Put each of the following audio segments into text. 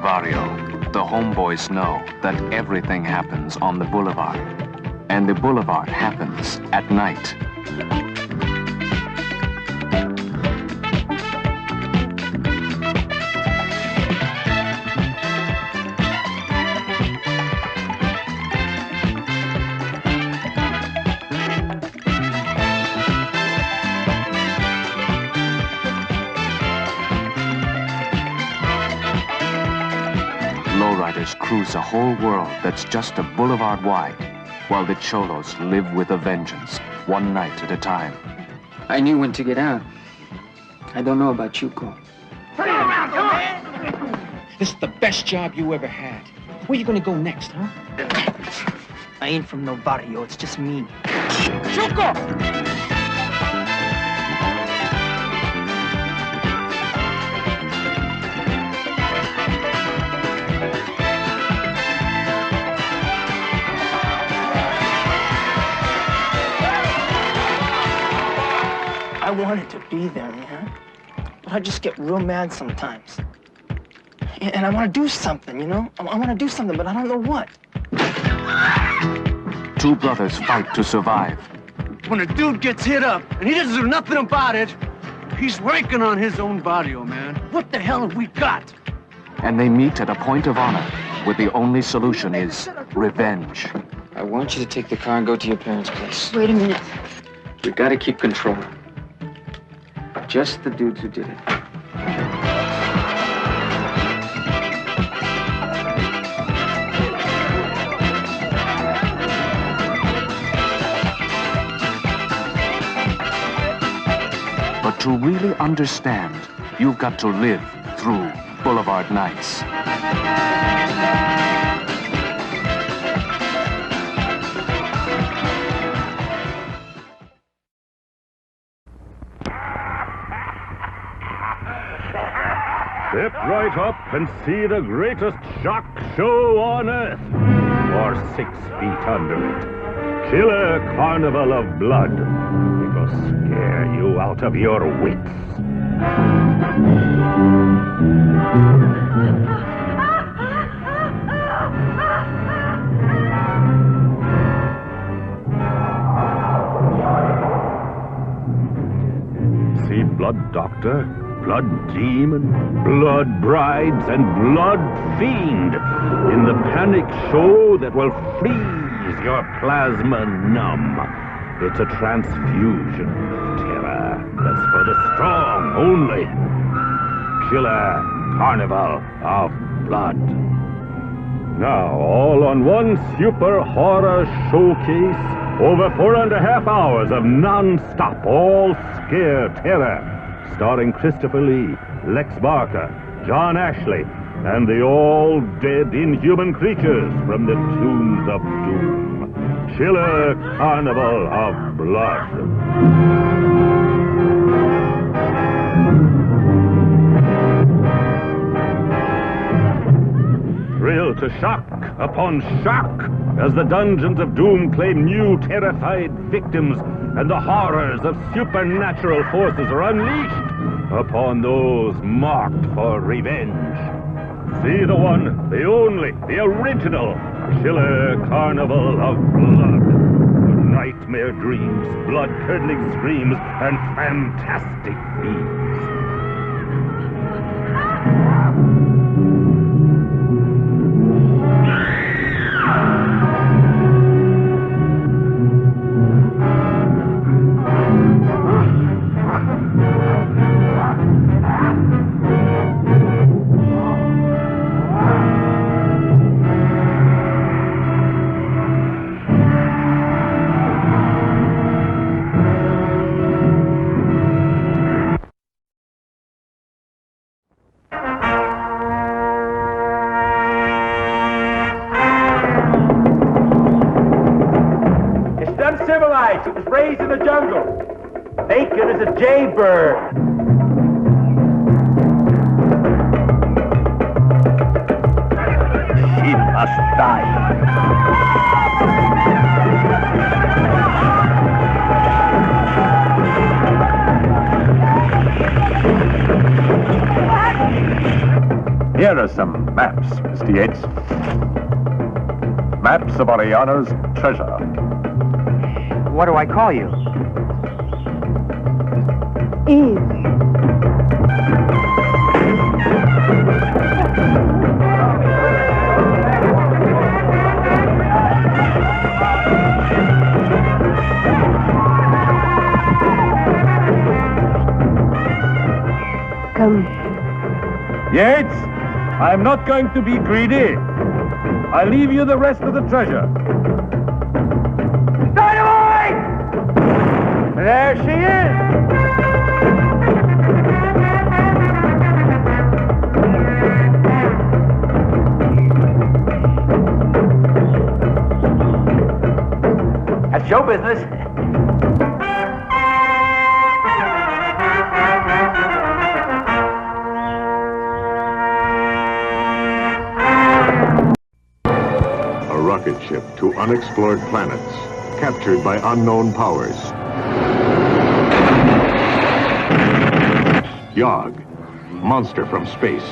barrio, the homeboys know that everything happens on the boulevard. And the boulevard happens at night. Lowriders cruise a whole world that's just a boulevard wide, while the cholos live with a vengeance, one night at a time. I knew when to get out. I don't know about you, Cole. Turn around, come on! This is the best job you ever had. Where you gonna go next, huh? I ain't from no barrio, it's just me. Chuco! I wanted to be there, man. But I just get real mad sometimes. And I want to do something, you know? I want to do something, but I don't know what. Two brothers fight to survive. When a dude gets hit up and he doesn't do nothing about it, he's working on his own barrio, man. What the hell have we got? And they meet at a point of honor, where the only solution is revenge. I want you to take the car and go to your parents' place. Wait a minute. We gotta keep control. Just the dudes who did it. But to really understand, you've got to live through Boulevard Nights. Step right up and see the greatest shock show on earth, or 6 feet under it. Killer Carnival of Blood. It will scare you out of your wits. See Blood Doctor, Blood Demon, Blood Brides, and Blood Fiend in the panic show that will freeze your plasma numb. It's a transfusion of terror that's for the strong only. Killer Carnival of Blood. Now, all on one super horror showcase, over 4.5 hours of non-stop all-scare terror, starring Christopher Lee, Lex Barker, John Ashley, and the all-dead inhuman creatures from the Tombs of Doom. Killer Carnival of Blood. Thrill to shock upon shock as the dungeons of doom claim new terrified victims and the horrors of supernatural forces are unleashed upon those marked for revenge. See the one, the only, the original Killer Carnival of Blood. Nightmare dreams, blood-curdling screams, and fantastic beams. It was raised in the jungle. Bacon is a jaybird. She must die. Here are some maps, Mr. Yates. Maps of Oriana's treasure. What do I call you? Come. Yates, I'm not going to be greedy. I leave you the rest of the treasure. Dynamite! There she is! That's show business. Rocket ship to unexplored planets, captured by unknown powers. Yog, monster from space.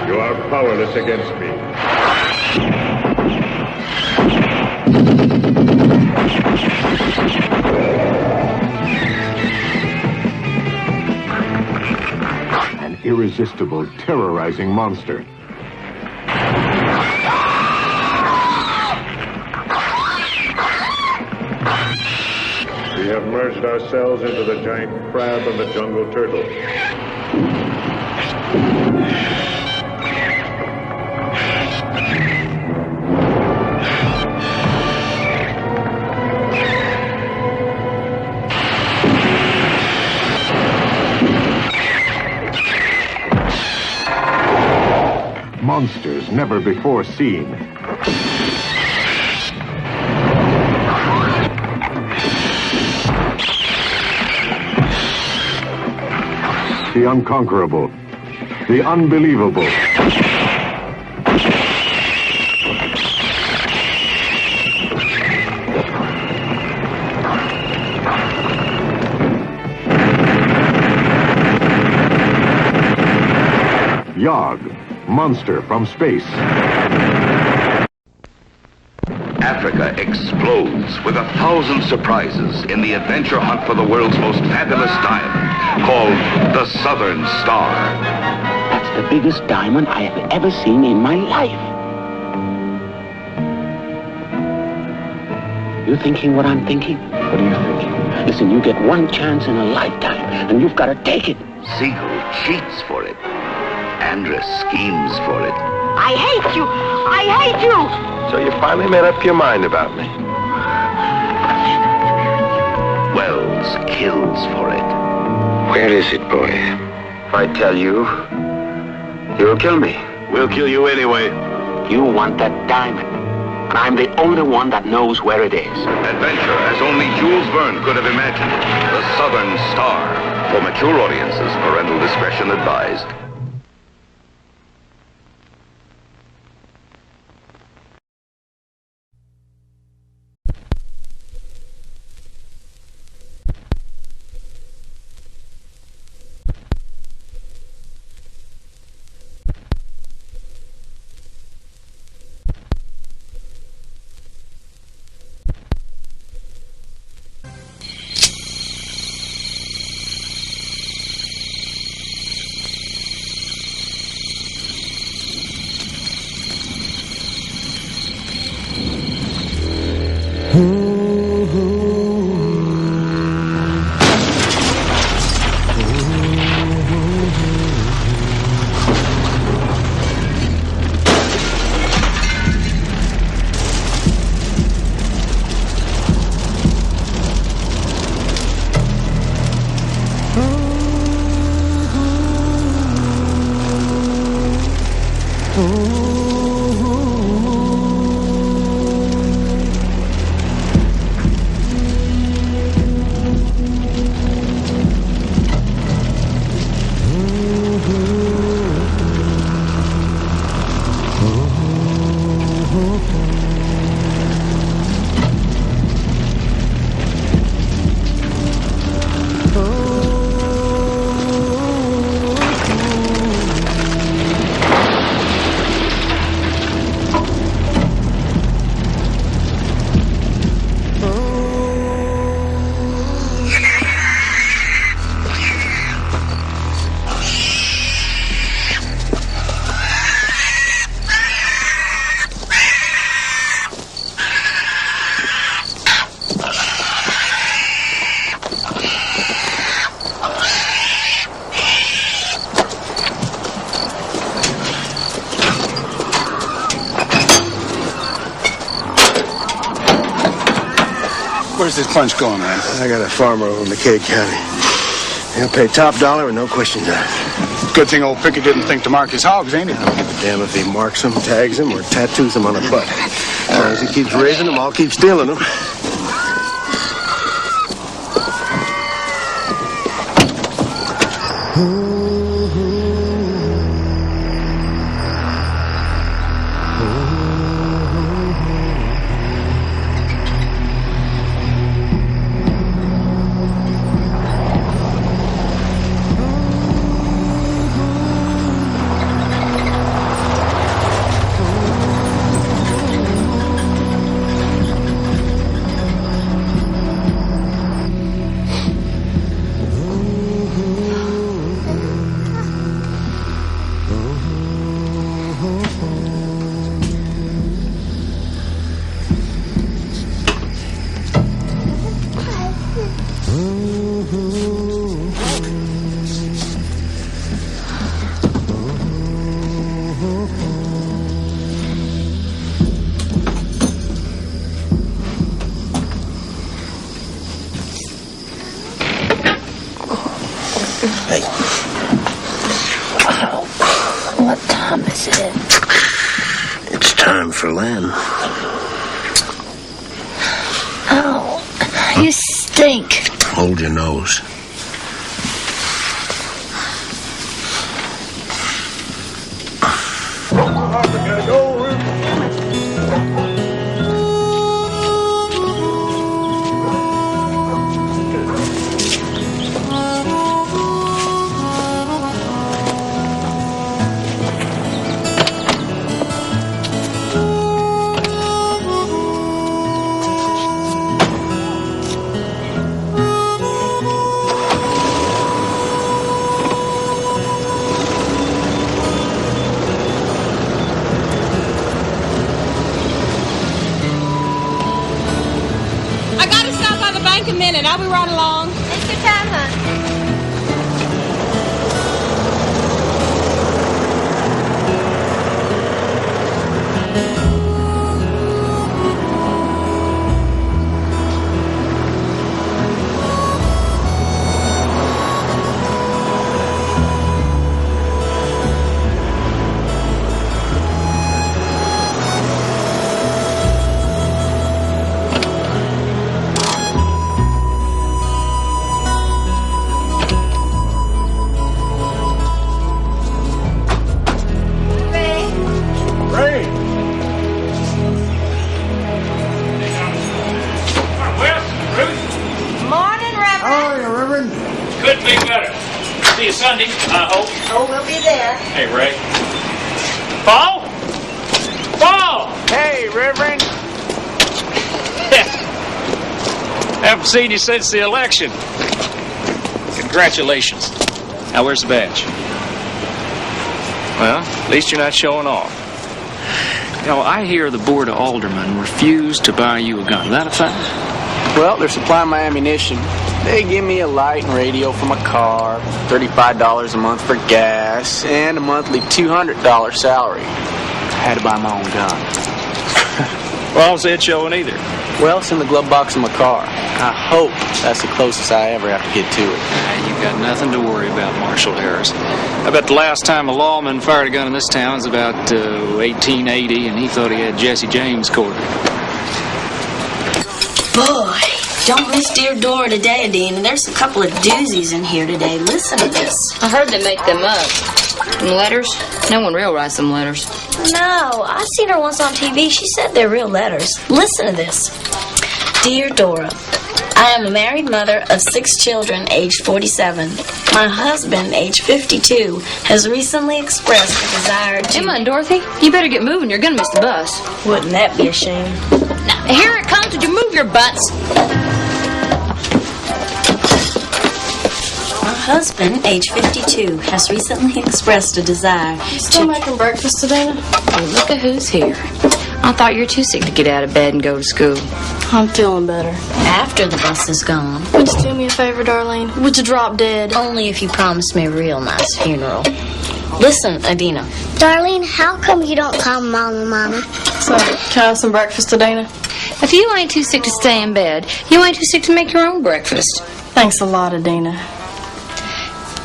You are powerless against me. Irresistible, terrorizing monster. We have merged ourselves into the giant crab and the jungle turtle. Monsters never before seen. The unconquerable. The unbelievable. Yog, monster from space. Africa explodes with 1,000 surprises in the adventure hunt for the world's most fabulous diamond, called the Southern Star. That's the biggest diamond I have ever seen in my life. You thinking what I'm thinking? What are you thinking? Listen, you get one chance in a lifetime, and you've got to take it. Siegel cheats for it. Andrus schemes for it. I hate you! I hate you! So you finally made up your mind about me? Wells kills for it. Where is it, boy? If I tell you, you'll kill me. We'll kill you anyway. You want that diamond, and I'm the only one that knows where it is. Adventure as only Jules Verne could have imagined. The Southern Star. For mature audiences, parental discretion advised. Oh Where's this punch going, man? I got a farmer over in McKay County. He'll pay top dollar with no questions asked. Good thing old Pickett didn't think to mark his hogs, ain't it? I don't give a damn if he marks them, tags them, or tattoos them on a butt. As long as he keeps raising them, I'll keep stealing them. What time is it? It's time for Len. Oh, you stink. Hold your nose. A minute. I'll be right along. Take your time, hon. Couldn't be better. See you Sunday, I hope. Oh, we'll be there. Hey, Ray. Paul? Paul! Hey, Reverend. Haven't seen you since the election. Congratulations. Now, where's the badge? Well, at least you're not showing off. You know, I hear the Board of Aldermen refused to buy you a gun. Is that a fact? Well, they're supplying my ammunition. They give me a light and radio for my car, $35 a month for gas, and a monthly $200 salary. I had to buy my own gun. Well, how's that showing either? Well, it's in the glove box of my car. I hope that's the closest I ever have to get to it. You got nothing to worry about, Marshal Harris. I bet the last time a lawman fired a gun in this town was about 1880, and he thought he had Jesse James cornered. Boy, don't miss Dear Dora today, Dean. And there's a couple of doozies in here today. Listen to this. I heard they make them up. Them letters? No one real writes them letters. No, I seen her once on TV. She said they're real letters. Listen to this. Dear Dora, I am a married mother of 6 children, aged 47. My husband, aged 52, has recently expressed a desire to... Emma and Dorothy, you better get moving. You're going to miss the bus. Wouldn't that be a shame? Now, here it comes. Would you move your butts? My husband, age 52, has recently expressed a desire You still making breakfast today? Well, look at who's here. I thought you were too sick to get out of bed and go to school. I'm feeling better. After the bus is gone. Would you do me a favor, Darlene? Would you drop dead? Only if you promise me a real nice funeral. Listen, Adina. Darlene, how come you don't call Mama? So, can I have some breakfast, Adina? If you ain't too sick to stay in bed, you ain't too sick to make your own breakfast. Thanks a lot, Adina.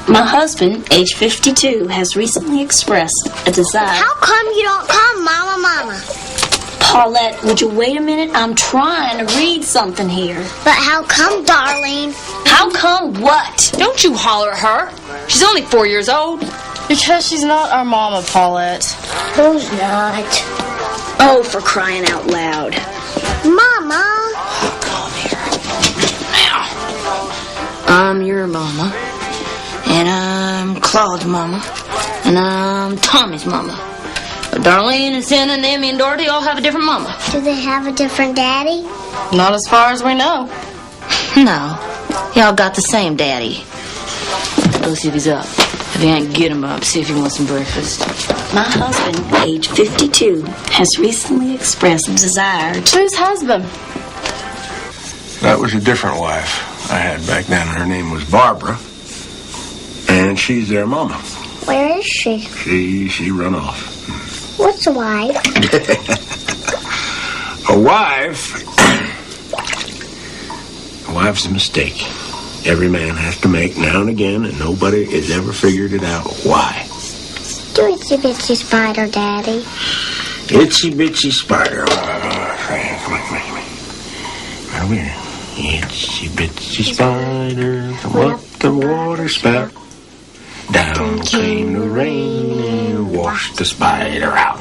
My husband, age 52, has recently expressed a desire. How come you don't call Mama? Paulette, would you wait a minute? I'm trying to read something here. But how come, Darlene? How come what? Don't you holler at her. She's only 4 years old. Because she's not our mama, Paulette. Who's not? Oh, for crying out loud. Mama. Come here. Now, I'm your mama. And I'm Claude's mama. And I'm Tommy's mama. But Darlene and Sin and Emmy and Dorothy all have a different mama. Do they have a different daddy? Not as far as we know. No. Y'all got the same daddy. Go see if he's up. If he ain't, get him up. See if he wants some breakfast. My husband, age 52, has recently expressed a desire to... Whose husband? That was a different wife I had back then. Her name was Barbara. And she's their mama. Where is she? She run off. What's a wife? A wife's a mistake. Every man has to make now and again, and nobody has ever figured it out why. Do itsy bitsy spider, Daddy. Itsy bitsy spider. Come on. Right over here. Itsy bitsy spider, come up the water spout. Down came the rain and washed the spider out.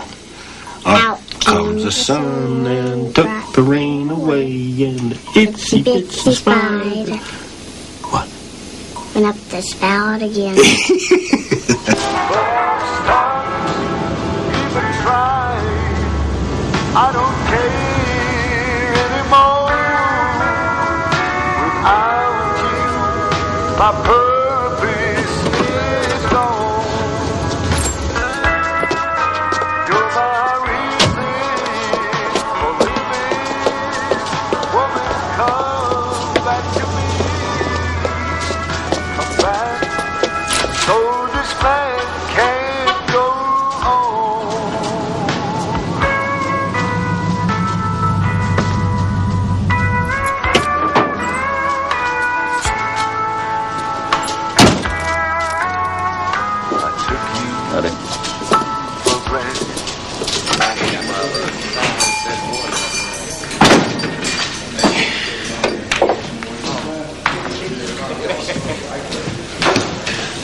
Up comes the sun and took the rain away, and the itsy bitsy spider. What? Went up the spout again. I don't care anymore. Without you, my purpose is gone. You're my reason for living. Woman, come back to me. Come back, so this man can't go on.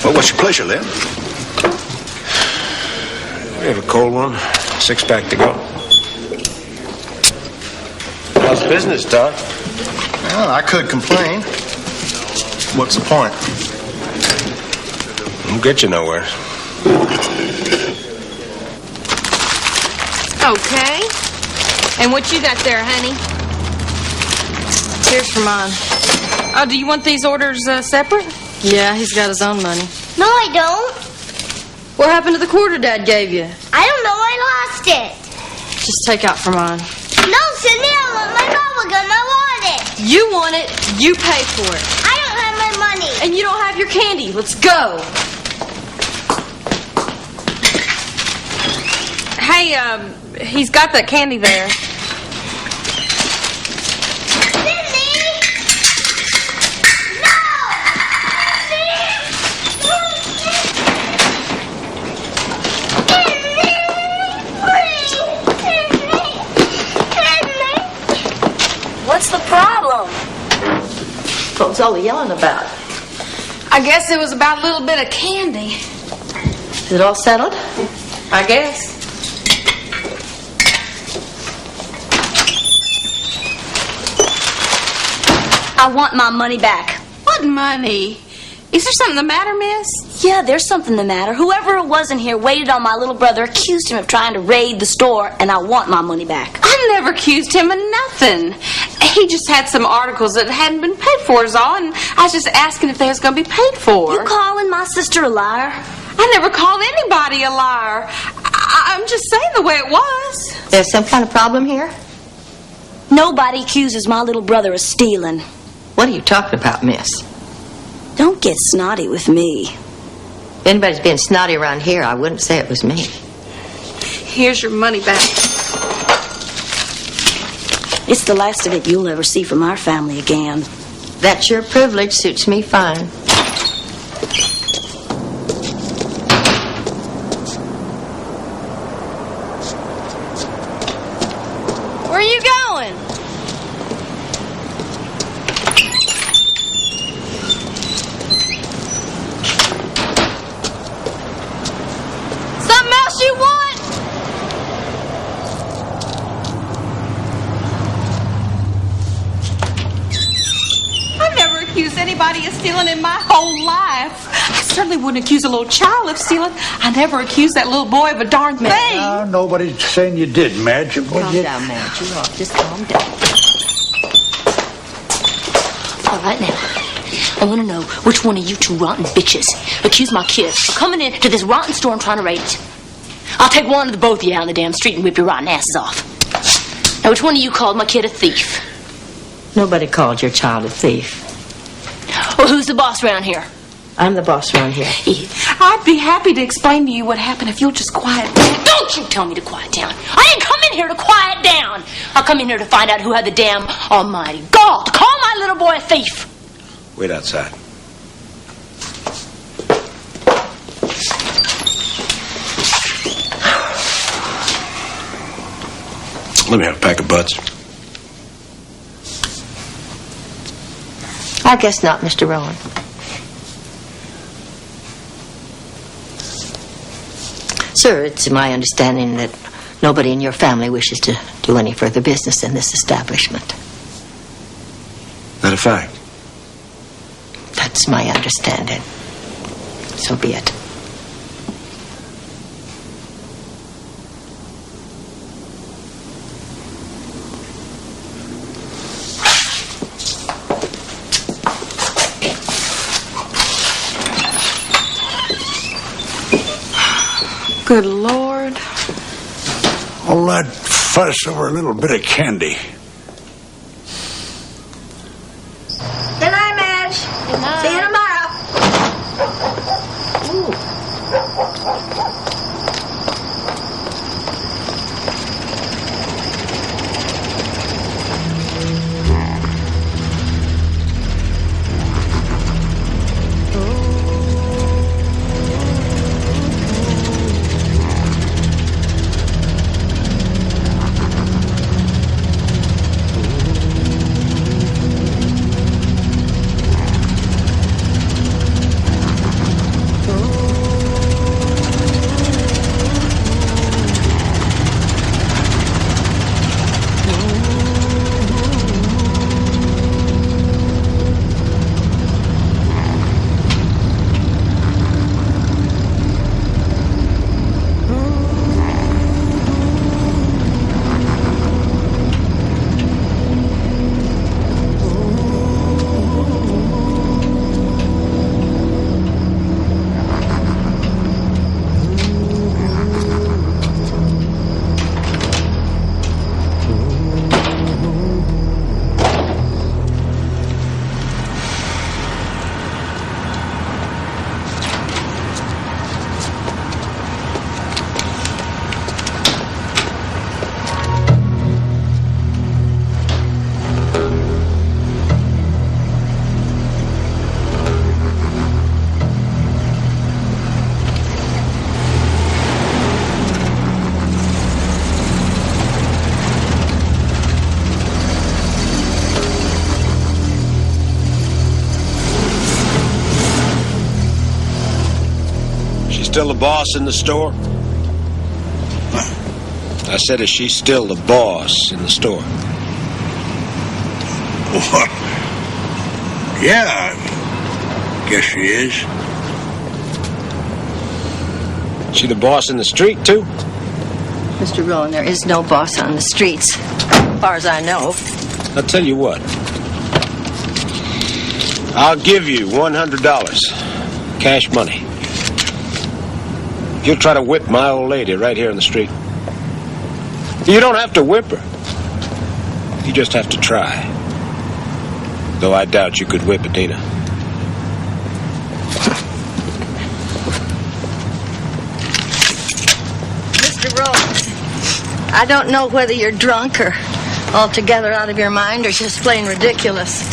Well, what's your pleasure, Lynn? We have a cold one. 6-pack to go. How's business, Doc? Well, I could complain. What's the point? Won't get you nowhere. Okay. And what you got there, honey? Here's for mine. Oh, do you want these orders separate? Yeah, he's got his own money. No, I don't. What happened to the quarter Dad gave you? I don't know. I lost it. Just take out for mine. No, Sydney, I want my bubble gum. I want it. You want it, you pay for it. I don't have my money. And you don't have your candy. Let's go. Hey, he's got that candy there. What's the problem? What's all the yelling about? I guess it was about a little bit of candy. Is it all settled? I guess. I want my money back. What money? Is there something the matter, miss? Yeah, there's something the matter. Whoever it was in here waited on my little brother, accused him of trying to raid the store, and I want my money back. I never accused him of nothing. He just had some articles that hadn't been paid for is all, and I was just asking if they was going to be paid for. You calling my sister a liar? I never called anybody a liar. I'm just saying the way it was. There's some kind of problem here? Nobody accuses my little brother of stealing. What are you talking about, miss? Don't get snotty with me. If anybody's being snotty around here, I wouldn't say it was me. Here's your money back. It's the last of it you'll ever see from our family again. That's your privilege. Suits me fine. Where are you going? Something else you want? I've never accused anybody of stealing in my whole life. I certainly wouldn't accuse a little child of stealing. I never accused that little boy of a darn thing. Nobody's saying you did, Madge. Calm down, Madge. You're off. Just calm down. All right, now, I want to know which one of you two rotten bitches accused my kid of coming into this rotten store and trying to raid it. I'll take one of the both of you out on the damn street and whip your rotten asses off. Now, which one of you called my kid a thief? Nobody called your child a thief. Well, who's the boss around here? I'm the boss around here. I'd be happy to explain to you what happened if you'll just quiet down. Don't you tell me to quiet down. I didn't come in here to quiet down. I'll come in here to find out who had the damn almighty gall to call my little boy a thief. Wait outside. Let me have a pack of butts. I guess not, Mr. Rowan. Sir, it's my understanding that nobody in your family wishes to do any further business in this establishment. That a fact? That's my understanding. So be it. Good Lord. All that fuss over a little bit of candy. Good night, Madge. Good night. See you Still the boss in the store? I said, is she still the boss in the store? What? Yeah, I guess she is. She the boss in the street, too? Mr. Rowan, there is no boss on the streets, as far as I know. I'll tell you what. I'll give you $100. Cash money. You'll try to whip my old lady right here in the street. You don't have to whip her. You just have to try. Though I doubt you could whip Adina. road. I don't know whether you're drunk or altogether out of your mind or just plain ridiculous.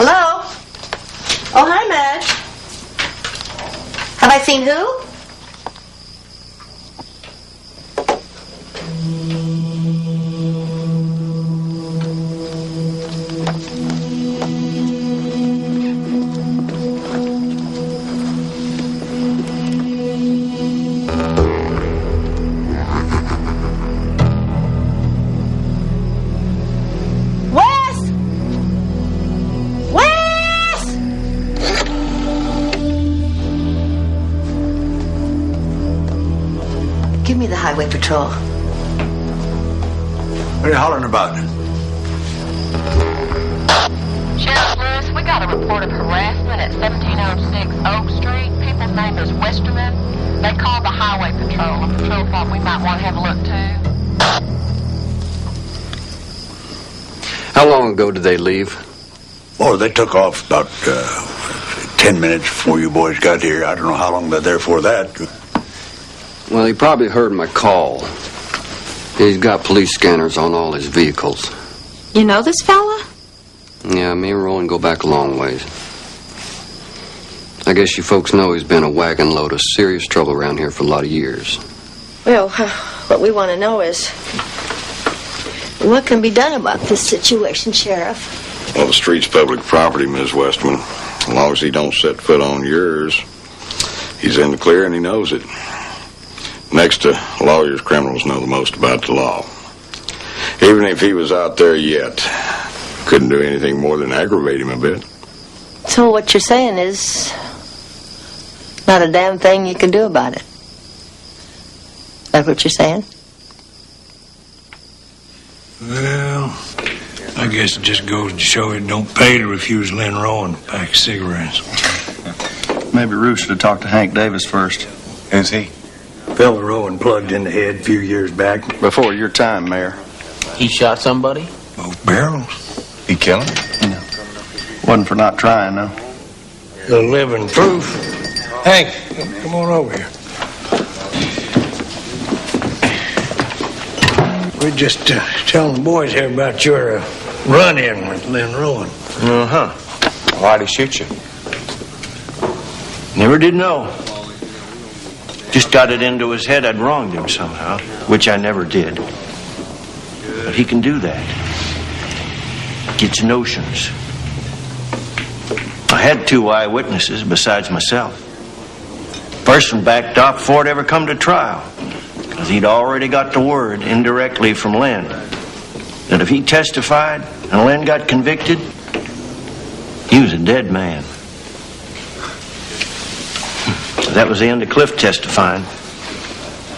Hello? Oh, hi, Madge. Have I seen who? Give me the highway patrol. What are you hollering about? Sheriff Lewis, we got a report of harassment at 1706 Oak Street. People's name is Westerman. They called the highway patrol. The patrol thought we might want to have a look too. How long ago did they leave? Oh, they took off about 10 minutes before you boys got here. I don't know how long they're there for that. Well, he probably heard my call. He's got police scanners on all his vehicles. You know this fella? Yeah, me and Roland go back a long ways. I guess you folks know he's been a wagon load of serious trouble around here for a lot of years. Well, what we want to know is what can be done about this situation, Sheriff? Well, the street's public property, Ms. Westman. As long as he don't set foot on yours, he's in the clear and he knows it. Next to lawyers, criminals know the most about the law. Even if he was out there yet, couldn't do anything more than aggravate him a bit. So what you're saying is not a damn thing you can do about it. That what you're saying? Well, I guess it just goes to show it don't pay to refuse Lynn Rowan a pack of cigarettes. Maybe Ruth should have talked to Hank Davis first. Who's he? Fella Rowan plugged in the head a few years back. Before your time, Mayor. He shot somebody? Both barrels. He kill him? No. Wasn't for not trying, no. The living proof. Hank, come on over here. We're just telling the boys here about your run-in with Lynn Rowan. Uh-huh. Why'd he shoot you? Never did know. Just got it into his head I'd wronged him somehow, which I never did. But he can do that. Gets notions. I had 2 eyewitnesses besides myself. First one backed off before it ever come to trial, because he'd already got the word indirectly from Lynn that if he testified and Lynn got convicted, he was a dead man. That was the end of Cliff testifying.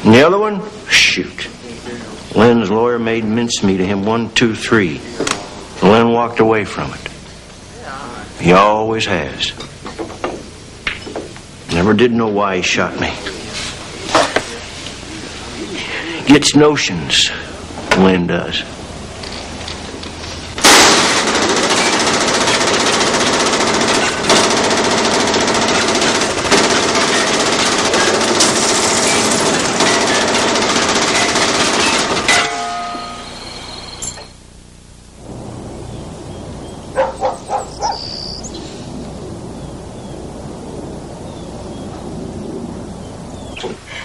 And the other one? Shoot. Lynn's lawyer made mincemeat of him 1, 2, 3. And Lynn walked away from it. He always has. Never did know why he shot me. Gets notions, Lynn does.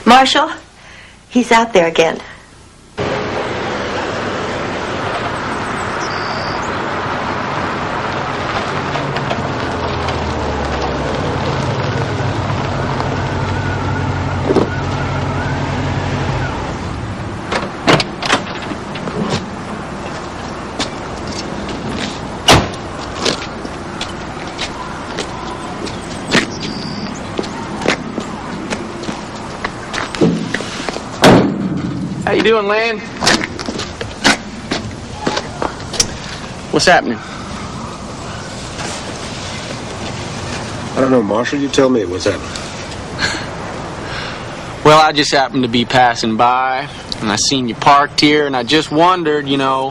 Marshal, he's out there again. How you doing, Lynn? What's happening? I don't know, Marshal. You tell me what's happening. Well, I just happened to be passing by, and I seen you parked here, and I just wondered, you know,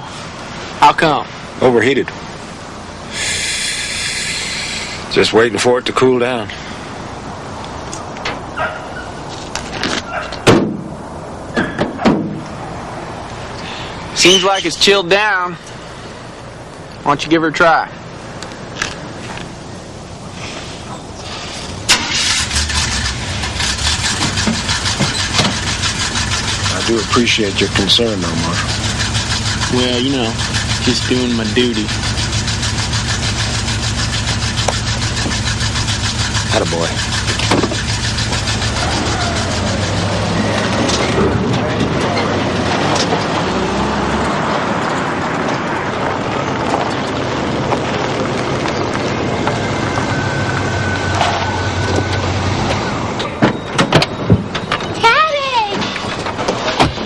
how come? Overheated. Just waiting for it to cool down. Seems like it's chilled down. Why don't you give her a try? I do appreciate your concern, though, Marshal. Well, you know, just doing my duty. Attaboy.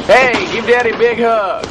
Hey, give Daddy a big hug.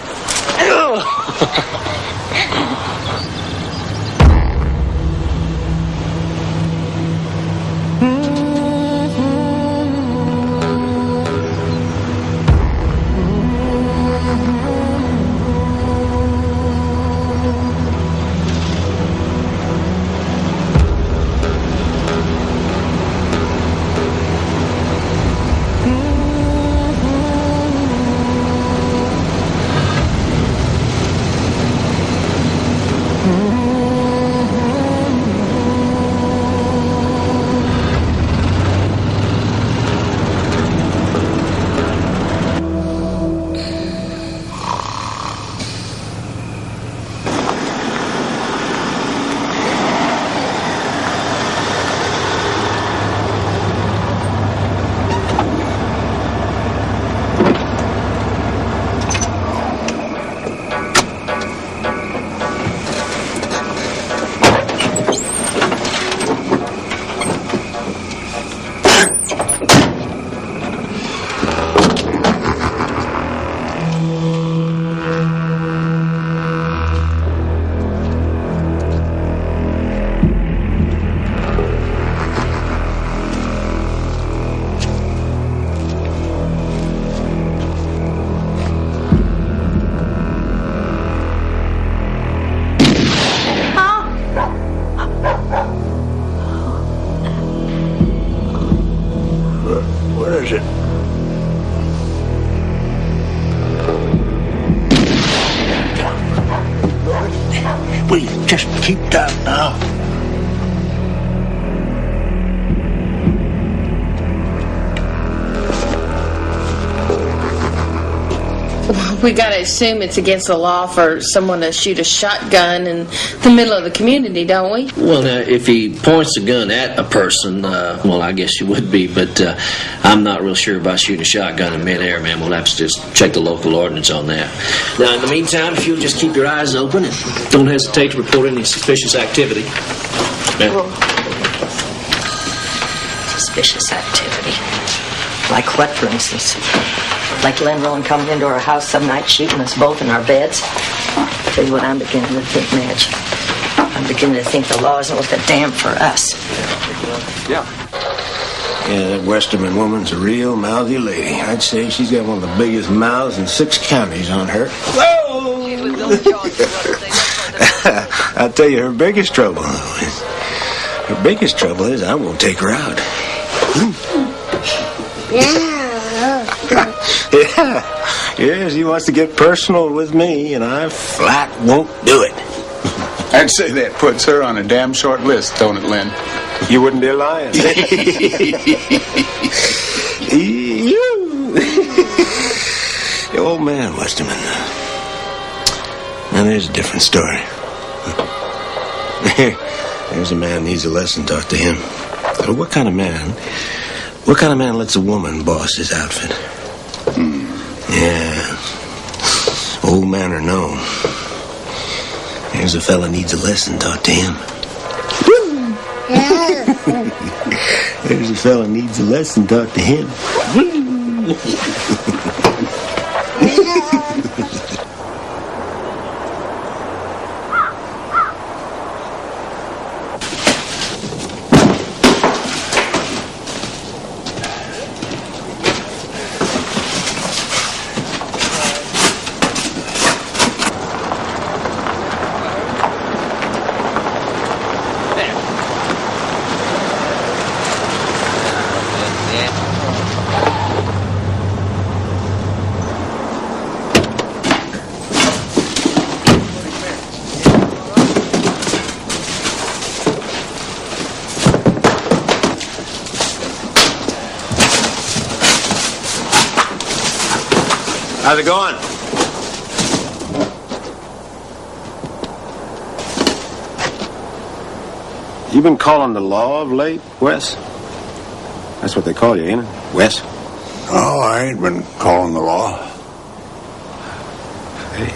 Where is it? Will you just keep that now? We gotta assume it's against the law for someone to shoot a shotgun in the middle of the community, don't we? Well, now, if he points a gun at a person, well, I guess you would be, but I'm not real sure about shooting a shotgun in midair, man. We'll have to just check the local ordinance on that. Now, in the meantime, if you'll just keep your eyes open and don't hesitate to report any suspicious activity. Well, suspicious activity. Like what, for instance? Like Lynn Rowan coming into our house some night shooting us both in our beds? I'll tell you what I'm beginning to think, Madge. I'm beginning to think the law isn't worth a damn for us. Yeah, that Westerman woman's a real mouthy lady. I'd say she's got one of the biggest mouths in 6 counties on her. Whoa! I'll tell you, her biggest trouble is I won't take her out. Yeah, she wants to get personal with me, and I flat won't do it. I'd say that puts her on a damn short list, don't it, Lynn? You wouldn't be lying. The old man, Westerman. Now, there's a different story. There's a man needs a lesson taught to him. So what kind of man lets a woman boss his outfit? Yeah. Old man or no. There's a fella needs a lesson taught to him. There's a fella needs a lesson taught to him. How's it going? You been calling the law of late, Wes? That's what they call you, ain't it? Wes? Oh, I ain't been calling the law. Hey.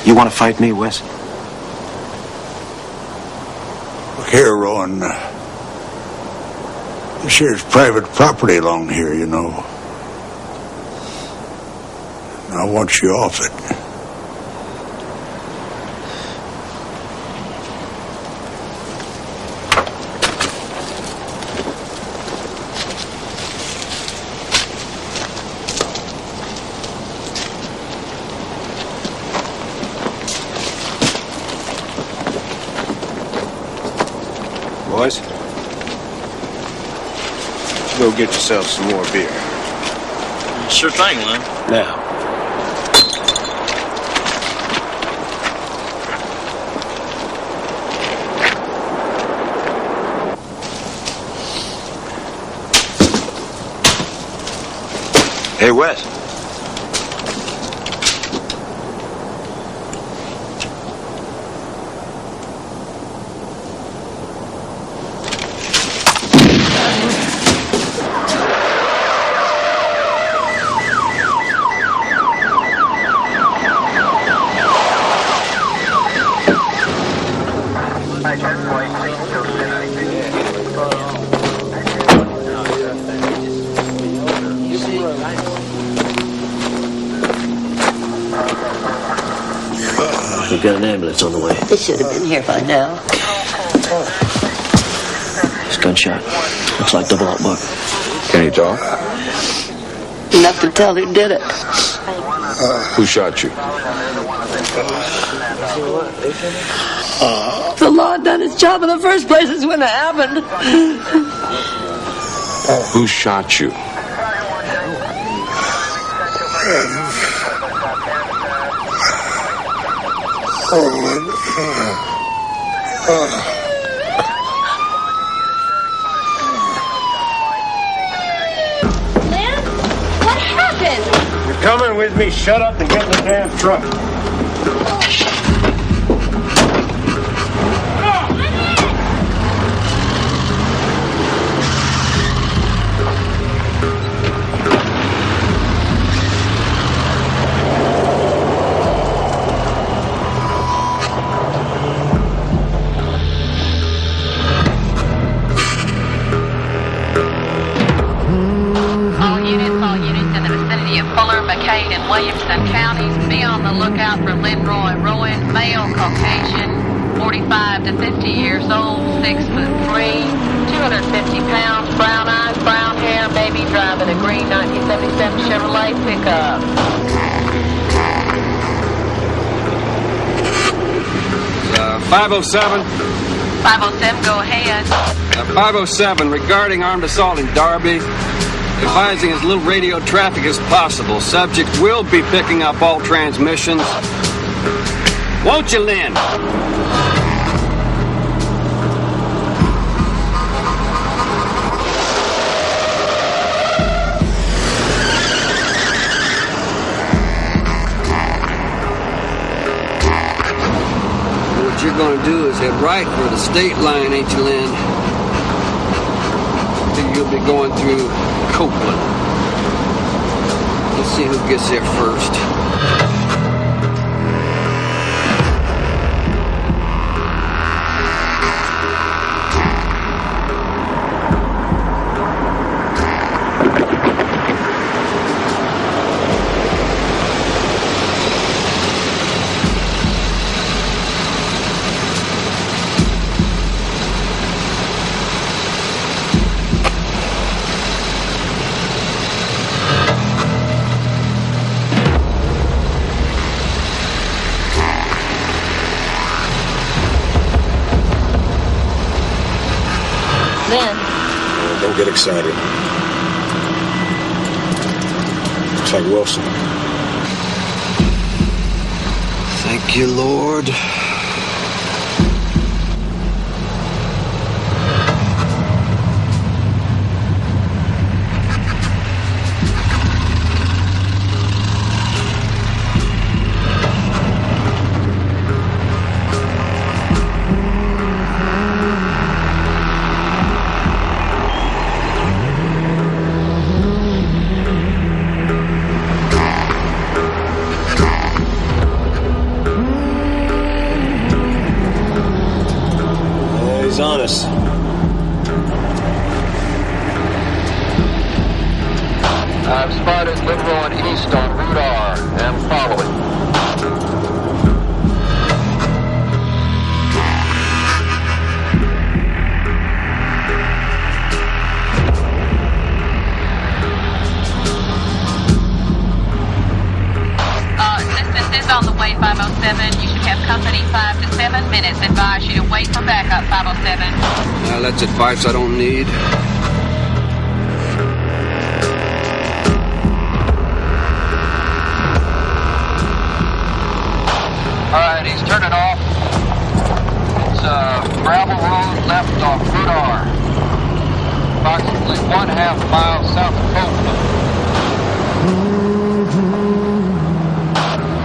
You want to fight me, Wes? Look here, Rowan. This here's private property along here, you know. I want you off it. Boys, go get yourself some more beer. Sure thing, Lynn. Now. Hey, Wes. We've got an ambulance on the way. They should have been here by now. It's a gunshot. Looks like double up buck. Can you talk? Enough to tell who did it. Who shot you? The law done its job in the first place is when it happened. Who shot you? Lynn? What happened? You're coming with me. Shut up and get in the damn truck. All units in the vicinity of Fuller, McCade, and Williamson counties, be on the lookout for Leroy Rowan, male, Caucasian, 45 to 50 years old, 6'3", 250 pounds, brown eyes, brown hair, maybe driving a green 1977 Chevrolet pickup. 507. 507, go ahead. 507, regarding armed assault in Darby. Advising as little radio traffic as possible. Subject will be picking up all transmissions. Won't you, Lynn? What you're going to do is head right for the state line, ain't you, Lynn? You'll be going through Copeland. Let's see who gets there first. Don't get excited. Looks like Wilson. Thank you, Lord. I've spotted Linroy and East on Route R and following. Distance is on the way, 507. You should have company 5 to 7 minutes. Advise you to wait for backup, 507. That's advice I don't need. All right, he's turning off. It's a gravel road left off Route R. Approximately 1/2 mile south of Copeland.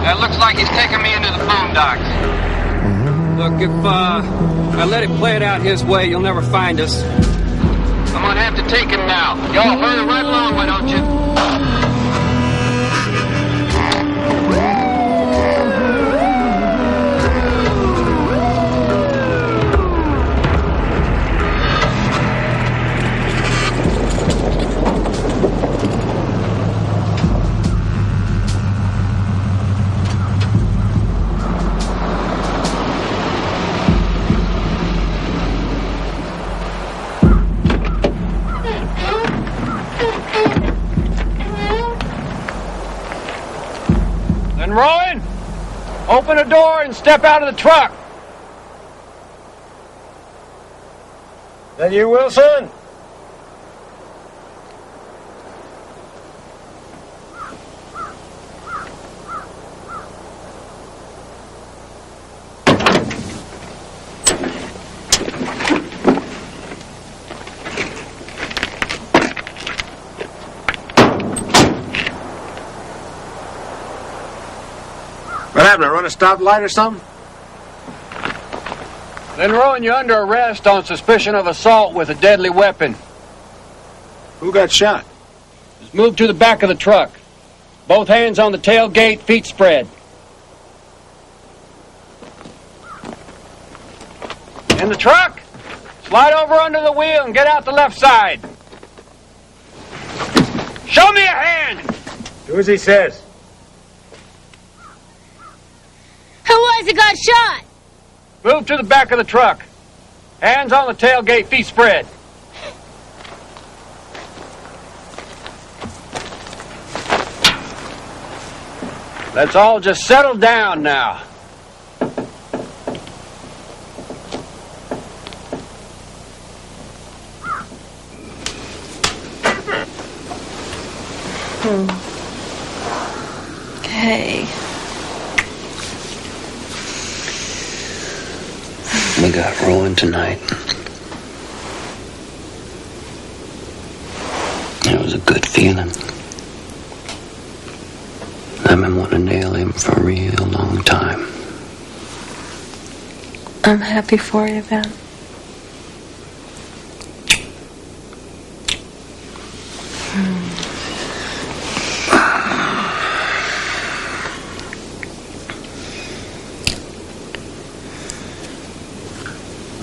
It looks like he's taking me into the boondocks. Look, if I let him play it out his way, you'll never find us. I'm gonna have to take him now. Y'all hurry right along, why don't you? Rowan, open the door and step out of the truck. That you, Wilson? What happened? Run a stoplight or something? Linroy, you're under arrest on suspicion of assault with a deadly weapon. Who got shot? Just move to the back of the truck. Both hands on the tailgate, feet spread. In the truck? Slide over under the wheel and get out the left side. Show me a hand! Do as he says. Who was it got shot? Move to the back of the truck. Hands on the tailgate, feet spread. Let's all just settle down now. Okay. We got Rowan tonight. It was a good feeling. I've been wanting to nail him for a real long time. I'm happy for you, Ben.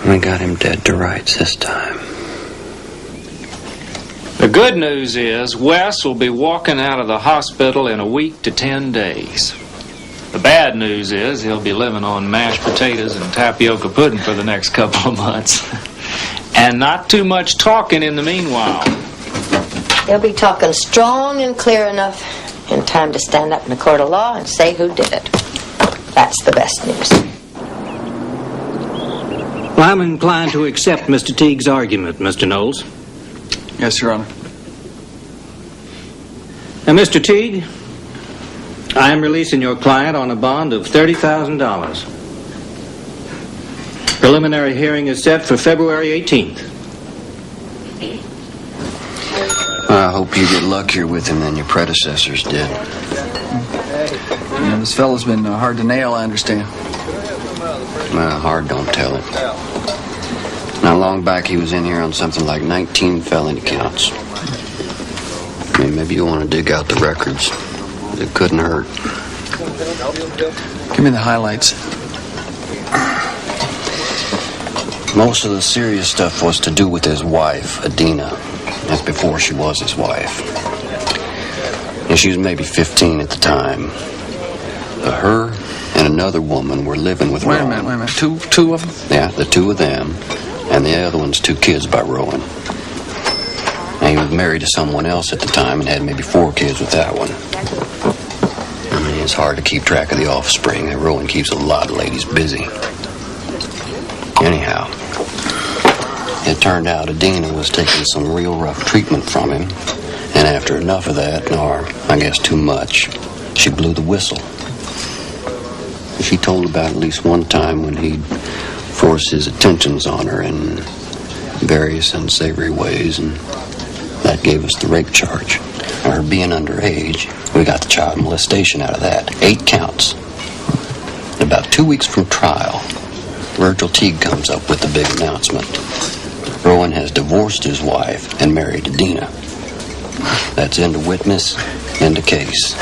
We got him dead to rights this time. The good news is Wes will be walking out of the hospital in a week to 10 days. The bad news is he'll be living on mashed potatoes and tapioca pudding for the next couple of months. And not too much talking in the meanwhile. They'll be talking strong and clear enough in time to stand up in a court of law and say who did it. That's the best news. Well, I'm inclined to accept Mr. Teague's argument, Mr. Knowles. Yes, Your Honor. Now, Mr. Teague, I am releasing your client on a bond of $30,000. Preliminary hearing is set for February 18th. I hope you get luckier with him than your predecessors did. Yeah, this fellow's been hard to nail, I understand. Well, hard don't tell it. Now, long back he was in here on something like 19 felony counts. I mean, maybe you want to dig out the records. It couldn't hurt. Give me the highlights. Most of the serious stuff was to do with his wife, Adina. That's before she was his wife. And she was maybe 15 at the time. Her and another woman were living with Rowan. Wait a minute. Two of them? Yeah, the two of them. And the other one's 2 kids by Rowan. And he was married to someone else at the time and had maybe 4 kids with that one. I mean, it's hard to keep track of the offspring. Rowan keeps a lot of ladies busy. Anyhow, it turned out Adina was taking some real rough treatment from him. And after enough of that, or I guess too much, she blew the whistle. She told about at least one time when he'd force his attentions on her in various unsavory ways, and that gave us the rape charge. Her being underage, we got the child molestation out of that. 8 counts. About 2 weeks from trial, Virgil Teague comes up with the big announcement. Rowan has divorced his wife and married Adina. That's end of witness, end of case.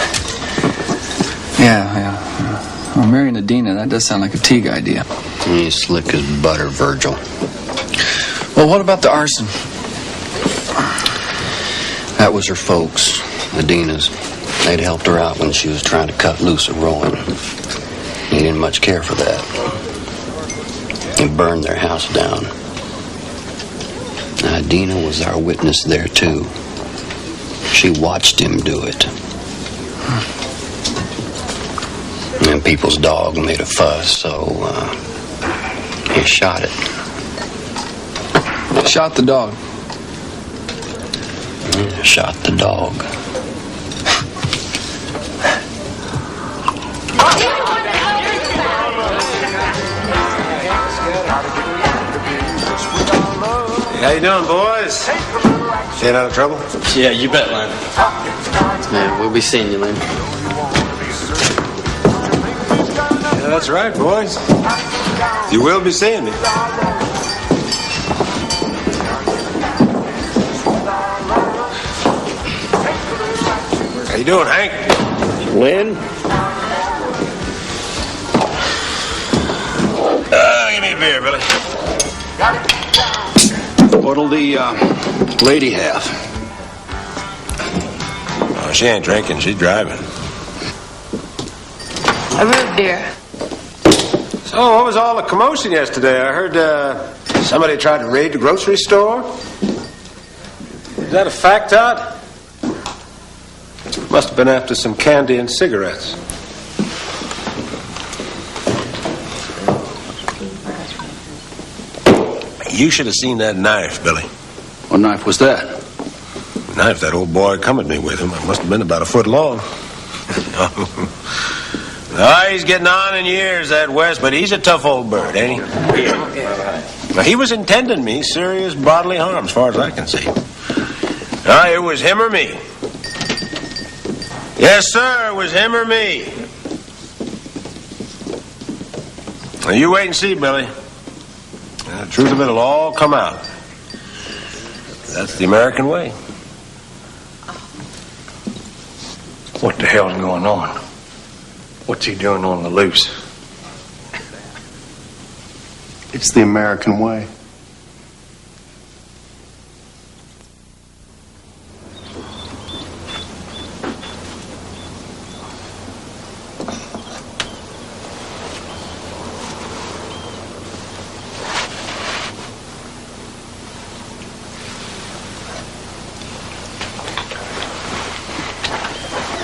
Yeah. Well, marrying Adina, that does sound like a Teague idea. He's slick as butter, Virgil. Well, what about the arson? That was her folks, Adina's. They'd helped her out when she was trying to cut loose of Rowan. He didn't much care for that. He burned their house down. Now, Adina was our witness there, too. She watched him do it. And people's dog made a fuss, so he shot it. Shot the dog? Shot the dog. How you doing, boys? Staying out of trouble? Yeah, you bet, Len. Yeah, we'll be seeing you, Len. Yeah, that's right, boys. You will be seeing me. How you doing, Hank? Lynn? Give me a beer, Billy. What'll the lady have? Oh, she ain't drinking. She's driving. A root beer. So, what was all the commotion yesterday? I heard somebody tried to raid the grocery store. Is that a fact, Todd? Must have been after some candy and cigarettes. You should have seen that knife, Billy. What knife was that? The knife that old boy come at me with him. It must have been about a foot long. Oh, he's getting on in years, that West, but he's a tough old bird, ain't he? Now, he was intending me serious bodily harm, as far as I can see. It was him or me. Yes, sir, it was him or me. Now, you wait and see, Billy. The truth of it will all come out. That's the American way. What the hell's going on? What's he doing on the loose? It's the American way.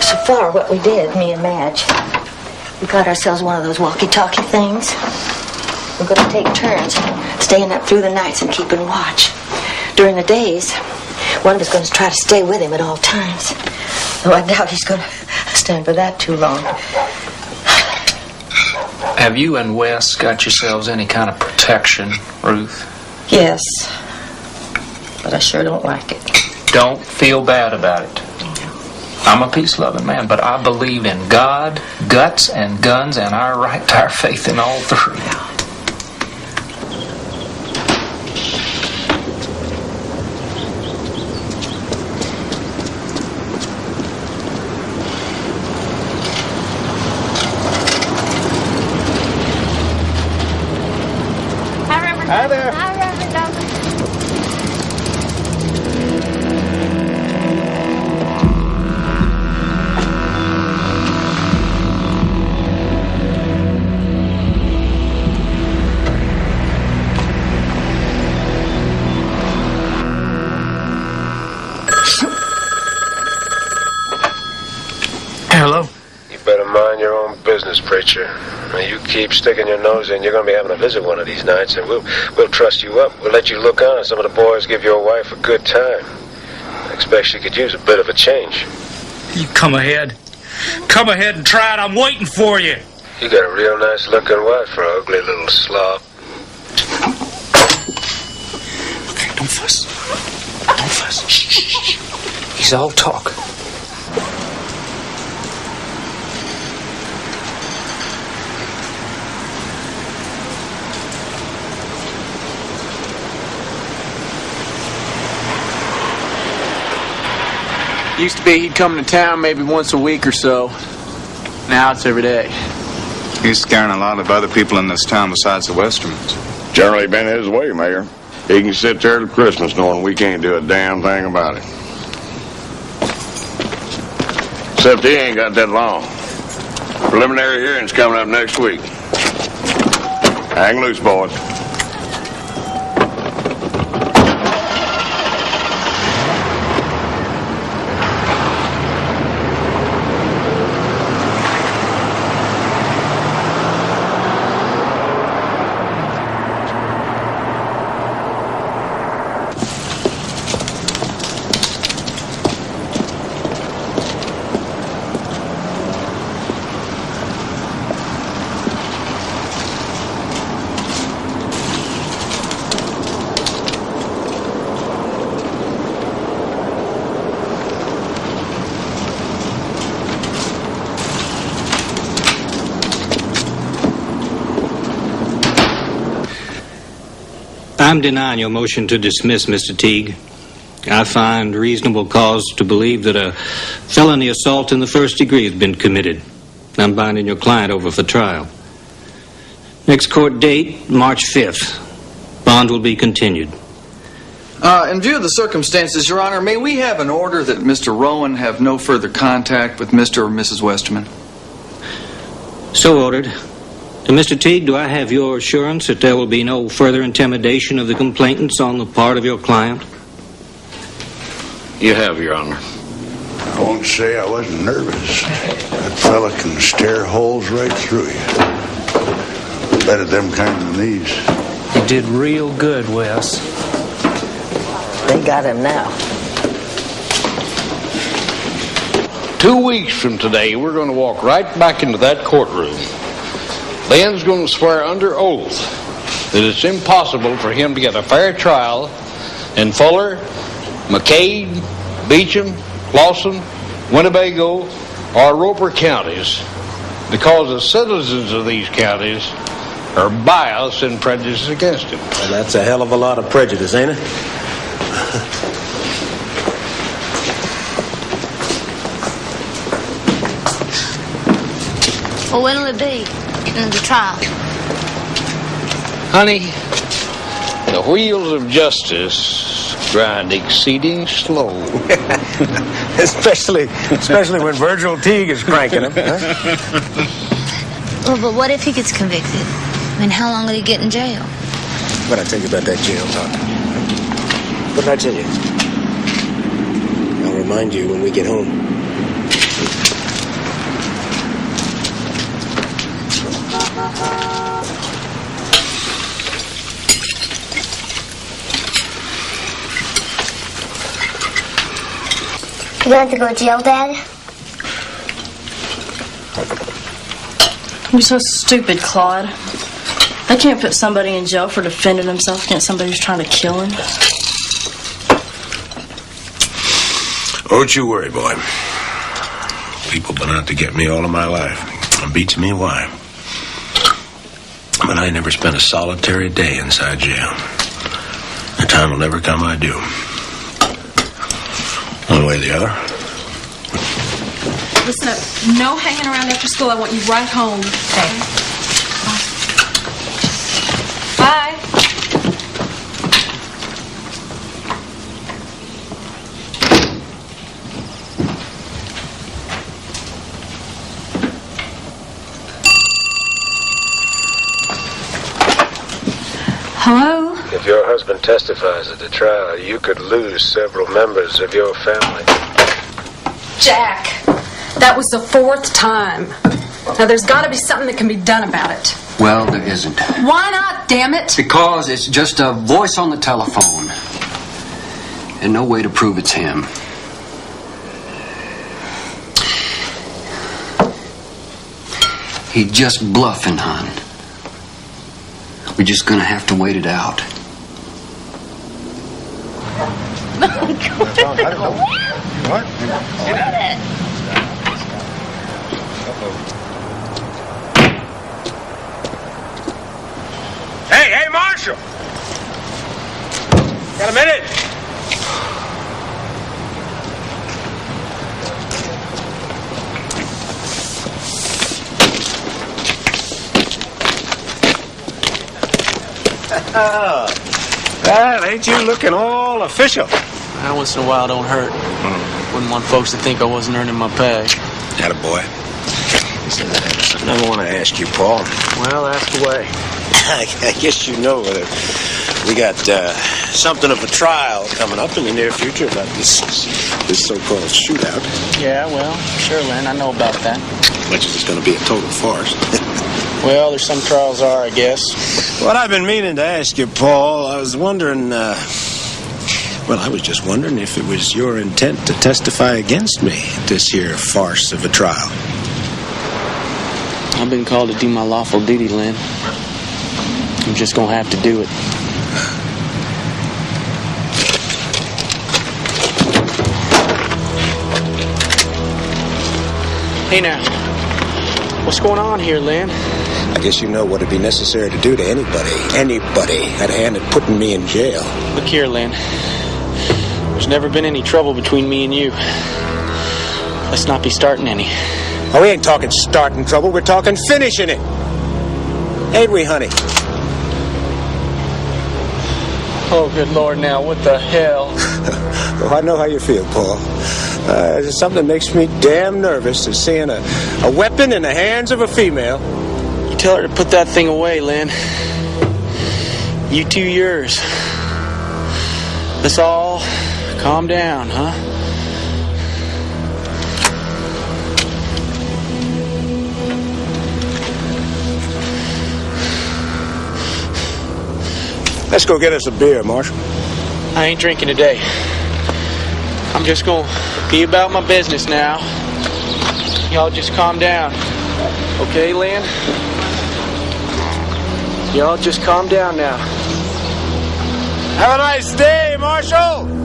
So far, what we did, me and Madge, we got ourselves one of those walkie-talkie things. We're going to take turns staying up through the nights and keeping watch. During the days, one of us is going to try to stay with him at all times. Though I doubt he's going to stand for that too long. Have you and Wes got yourselves any kind of protection, Ruth? Yes, but I sure don't like it. Don't feel bad about it. I'm a peace-loving man, but I believe in God, guts, and guns, and our right to our faith in all three. Hi there. Hi, Reverend Douglas. own business, preacher. Now, you keep sticking your nose in, you're going to be having a visit one of these nights, and we'll trust you up. We'll let you look on. Some of the boys give your wife a good time. I expect she could use a bit of a change. You come ahead. Come ahead and try it. I'm waiting for you. You got a real nice-looking wife for an ugly little slob. Okay, don't fuss. Don't fuss. Shh. He's all talk. Used to be he'd come to town maybe once a week or so. Now it's every day. He's scaring a lot of other people in this town besides the Westermans. Generally been his way, Mayor. He can sit there till Christmas knowing we can't do a damn thing about it. Except he ain't got that long. Preliminary hearing's coming up next week. Hang loose, boys. I'm denying your motion to dismiss, Mr. Teague. I find reasonable cause to believe that a felony assault in the first degree has been committed. I'm binding your client over for trial. Next court date, March 5th. Bond will be continued. In view of the circumstances, Your Honor, may we have an order that Mr. Rowan have no further contact with Mr. or Mrs. Westerman? So ordered. Mr. Teague, do I have your assurance that there will be no further intimidation of the complainants on the part of your client? You have, Your Honor. I won't say I wasn't nervous. That fella can stare holes right through you. Better them kind than these. You did real good, Wes. They got him now. 2 weeks from today, we're going to walk right back into that courtroom. Ben's going to swear under oath that it's impossible for him to get a fair trial in Fuller, McCade, Beecham, Lawson, Winnebago, or Roper counties because the citizens of these counties are biased and prejudiced against him. Well, that's a hell of a lot of prejudice, ain't it? Well, when'll it be? Getting the trial? Honey, the wheels of justice grind exceeding slow. especially when Virgil Teague is cranking him. Huh? Well, but what if he gets convicted? I mean, how long will he get in jail? What'd I tell you about that jail talk? What did I tell you? I'll remind you when we get home. You want to go to jail, Dad? You're so stupid, Claude. They can't put somebody in jail for defending himself against somebody who's trying to kill him. Don't you worry, boy. People been out to get me all of my life. It beats me why. But I never spent a solitary day inside jail. The time will never come I do. One way or the other. Listen up. No hanging around after school. I want you right home. Okay. Bye. Hello? If your husband testifies at the trial, you could lose several members of your family. Jack, that was the 4th time. Now, there's got to be something that can be done about it. Well, there isn't. Why not, damn it? Because it's just a voice on the telephone. And no way to prove it's him. He's just bluffing, hon. We're just gonna have to wait it out. What? Hey, Marshal! Got a minute? Well, ain't you looking all official? Once in a while don't hurt. Wouldn't want folks to think I wasn't earning my pay. Attaboy. Something I want to ask you, Paul. Well, ask away. I guess you know that we got something of a trial coming up in the near future about this so-called shootout. Yeah, well, sure, Lynn, I know about that. Much as it's going to be a total farce. Well, there's some trials are, I guess. What I've been meaning to ask you, Paul, I was wondering, I was just wondering if it was your intent to testify against me at this here farce of a trial. I've been called to do my lawful duty, Lynn. I'm just gonna have to do it. Hey now, what's going on here, Lynn? I guess you know what would be necessary to do to anybody had a hand in putting me in jail. Look here, Lynn. There's never been any trouble between me and you. Let's not be starting any. Oh, we ain't talking starting trouble, we're talking finishing it. Ain't we, honey? Oh, good Lord, now, what the hell? Oh, I know how you feel, Paul. It's something that makes me damn nervous is seeing a weapon in the hands of a female. You tell her to put that thing away, Lynn. You two yours. Let's all calm down, huh? Let's go get us a beer, Marshal. I ain't drinking today. I'm just gonna be about my business now. Y'all just calm down. Okay, Lynn? Y'all just calm down now. Have a nice day, Marshal!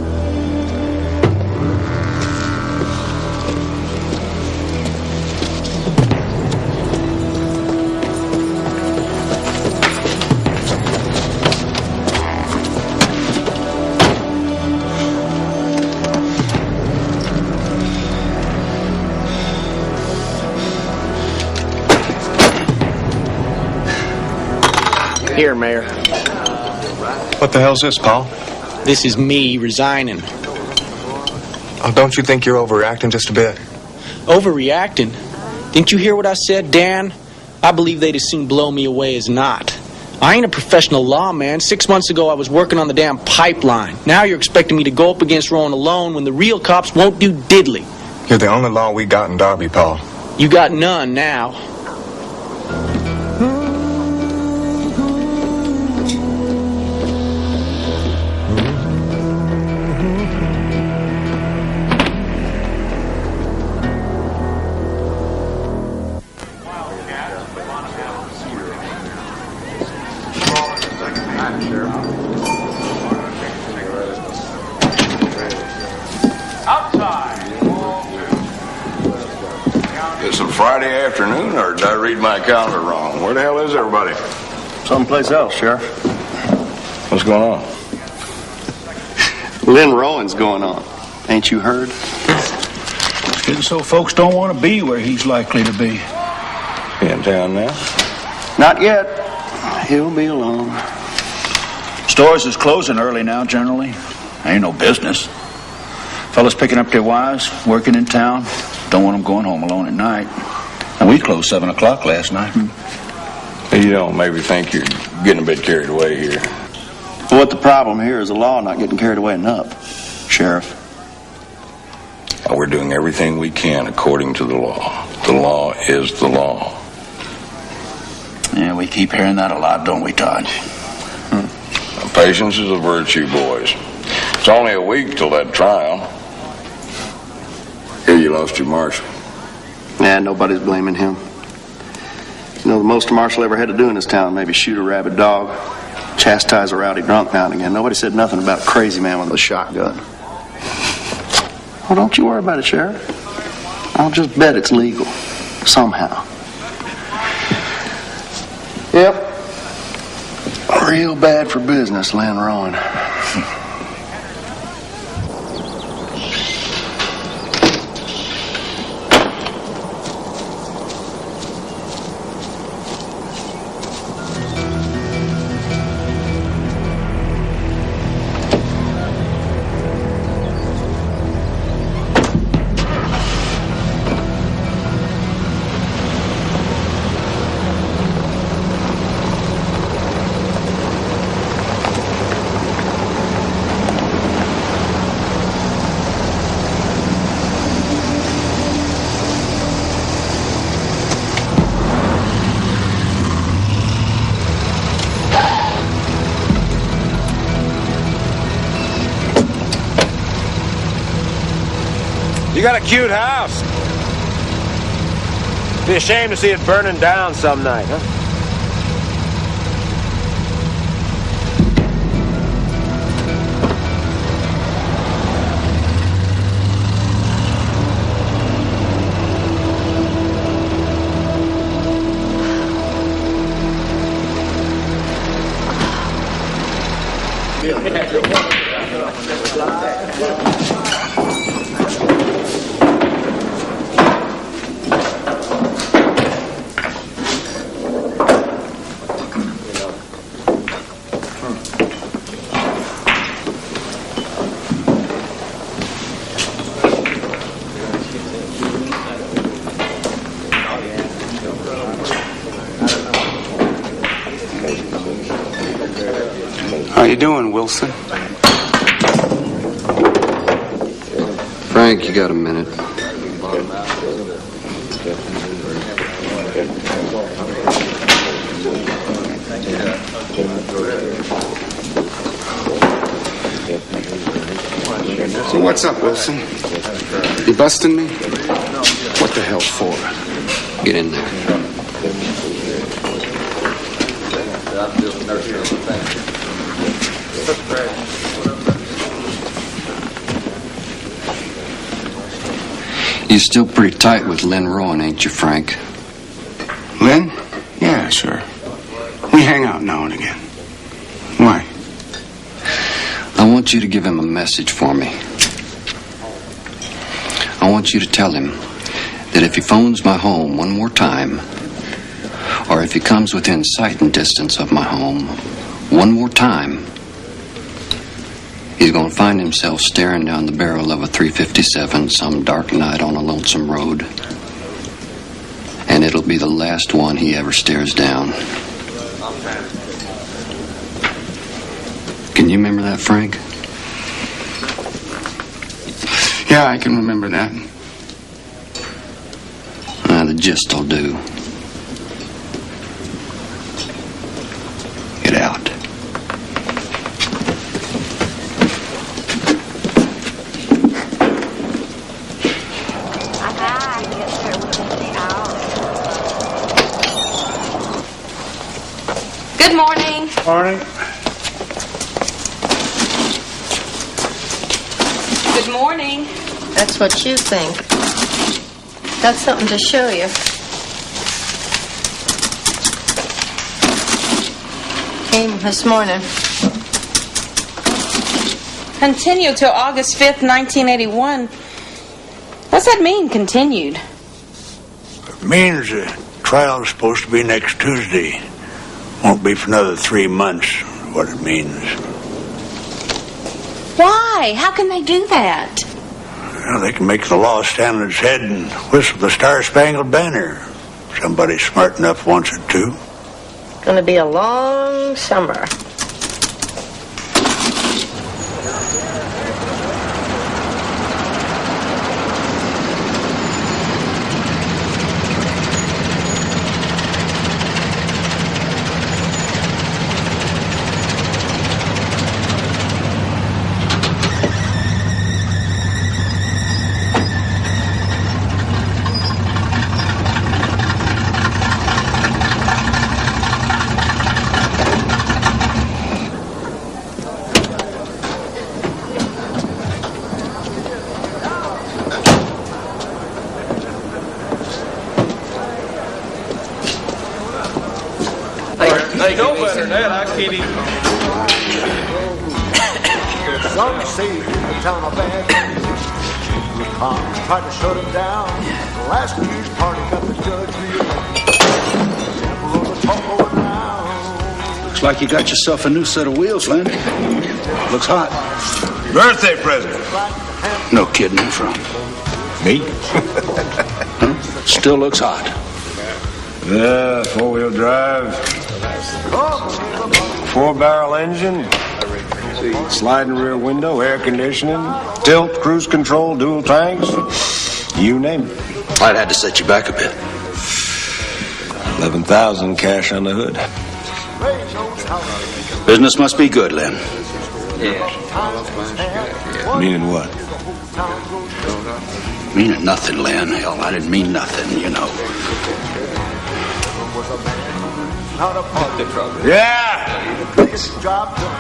Here, Mayor. What the hell's this, Paul? This is me resigning. Oh, don't you think you're overreacting just a bit? Overreacting? Didn't you hear what I said, Dan? I believe they'd as soon blow me away as not. I ain't a professional lawman. 6 months ago, I was working on the damn pipeline. Now you're expecting me to go up against Rowan alone when the real cops won't do diddly. You're the only law we got in Darby, Paul. You got none now. It's a Friday afternoon, or did I read my calendar wrong? Where the hell is everybody? Someplace else, Sheriff. What's going on? Lynn Rowan's going on. Ain't you heard? It's getting so folks don't want to be where he's likely to be. He in town now? Not yet. He'll be along. Stores is closing early now, generally. Ain't no business. Fellas picking up their wives, working in town. Don't want them going home alone at night. And we closed 7 o'clock last night. You don't maybe think you're getting a bit carried away here. Well, what the problem here is the law not getting carried away enough, Sheriff. We're doing everything we can according to the law. The law is the law. Yeah, we keep hearing that a lot, don't we, Todd? Patience is a virtue, boys. It's only a week till that trial. Here you lost your marshal. Yeah, nobody's blaming him. You know, the most a marshal ever had to do in this town, maybe shoot a rabid dog, chastise a rowdy drunk now and again. Nobody said nothing about a crazy man with a shotgun. Well, don't you worry about it, Sheriff. I'll just bet it's legal. Somehow. Yep. Real bad for business, Lynn Rowan. You got a cute house. Be a shame to see it burning down some night, huh? How you doing, Wilson? Frank, you got a minute? What's up, Wilson? You busting me? What the hell for? Get in there. You're still pretty tight with Lynn Rowan, ain't you, Frank? Lynn? Yeah, sure. We hang out now and again. Why? I want you to give him a message for me. I want you to tell him that if he phones my home one more time, or if he comes within sighting distance of my home one more time, he's going to find himself staring down the barrel of a .357 some dark night on a lonesome road. And it'll be the last one he ever stares down. Can you remember that, Frank? Yeah, I can remember that. The gist will do. Get out. Good morning. Morning. Good morning. That's what you think. Got something to show you. Came this morning. Continued till August 5th, 1981. What's that mean, continued? It means the trial's supposed to be next Tuesday. Won't be for another 3 months, what it means. Why? How can they do that? Well, they can make the law stand on its head and whistle the Star-Spangled Banner. Somebody smart enough wants it to. Gonna be a long summer. They know better than that. I can't even. Some say the town of bad. Tried to shut him down. Last year's party got the judge reelected. Looks like you got yourself a new set of wheels, Lynn. Looks hot. Birthday present. No kidding, who from? Me? Huh? Still looks hot. Yeah, four-wheel drive. 4-barrel engine. Sliding rear window, air conditioning, tilt, cruise control, dual tanks. You name it. I'd had to set you back a bit. 11,000 cash on the hood. Business must be good, Lynn. Meaning what? Meaning nothing, Lynn. Hell, I didn't mean nothing, you know. Yeah!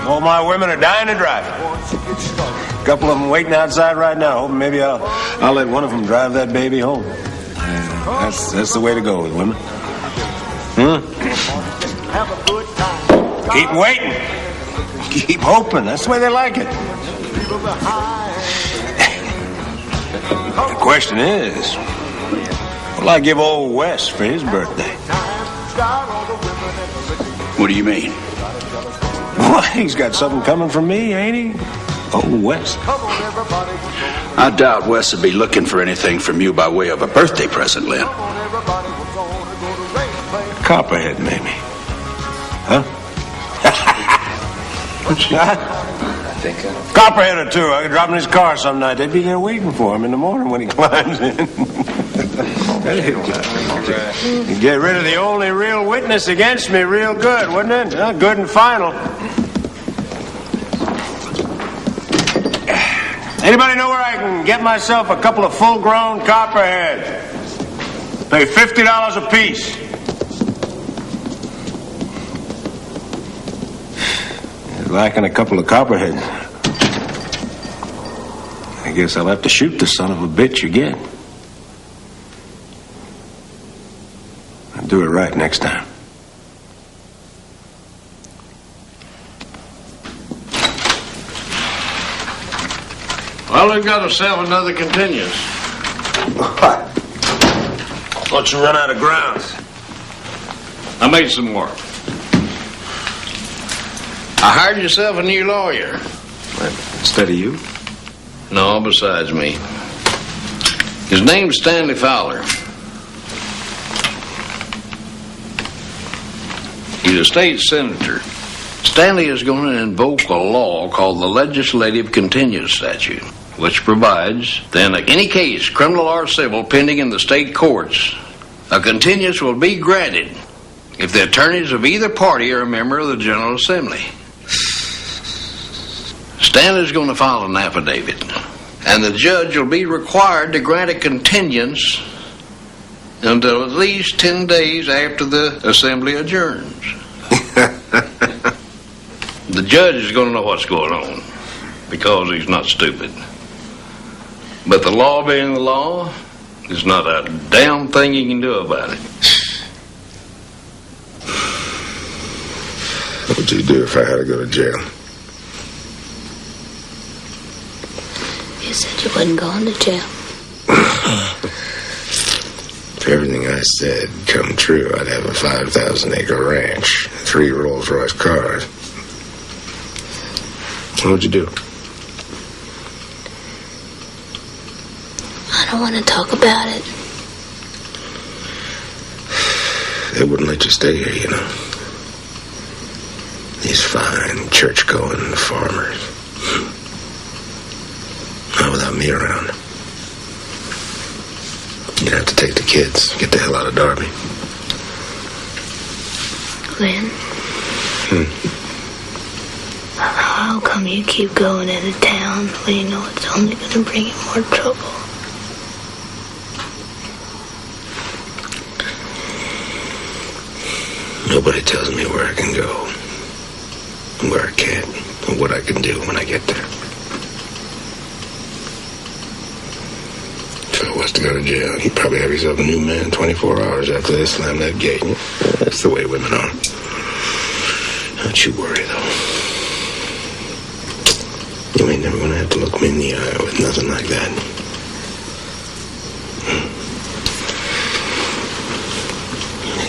All my women are dying to drive. A couple of them waiting outside right now, hoping maybe I'll let one of them drive that baby home. That's the way to go with women. Keep waiting. Keep hoping. That's the way they like it. The question is, what'll I give old Wes for his birthday? What do you mean? Well, he's got something coming from me, ain't he? Old Wes. I doubt Wes would be looking for anything from you by way of a birthday present, Lynn. Copperhead, maybe. Huh? Copperhead or two. I could drop in his car some night. They'd be there waiting for him in the morning when he climbs in. Get rid of the only real witness against me real good, wouldn't it? Good and final. Anybody know where I can get myself a couple of full-grown copperheads? Pay $50 a piece. Lacking a couple of copperheads. I guess I'll have to shoot the son of a bitch again. I'll do it right next time. Well, we've got ourselves another continuance. What? Thought you run out of grounds. I made some more. I hired yourself a new lawyer. Instead of you? No, besides me. His name's Stanley Fowler. He's a state senator. Stanley is going to invoke a law called the Legislative Continuance Statute, which provides that in any case, criminal or civil, pending in the state courts, a continuance will be granted if the attorneys of either party are a member of the General Assembly. Stanley's going to file an affidavit, and the judge will be required to grant a continuance until at least 10 days after the assembly adjourns. The judge is going to know what's going on because he's not stupid. But the law being the law, there's not a damn thing he can do about it. What would you do if I had to go to jail? You said you wasn't going to jail. If everything I said come true, I'd have a 5,000-acre ranch, 3 Rolls-Royce cars. What would you do? I don't want to talk about it. They wouldn't let you stay here, you know. These fine, church-going farmers. Not without me around. You'd have to take the kids, get the hell out of Derby. Glenn? How come you keep going into town when you know it's only going to bring you more trouble? Nobody tells me where I can go, and where I can't, and what I can do when I get there. If I was to go to jail, you'd probably have yourself a new man 24 hours after they slam that gate. That's the way women are. Don't you worry, though. You ain't never gonna have to look me in the eye with nothing like that.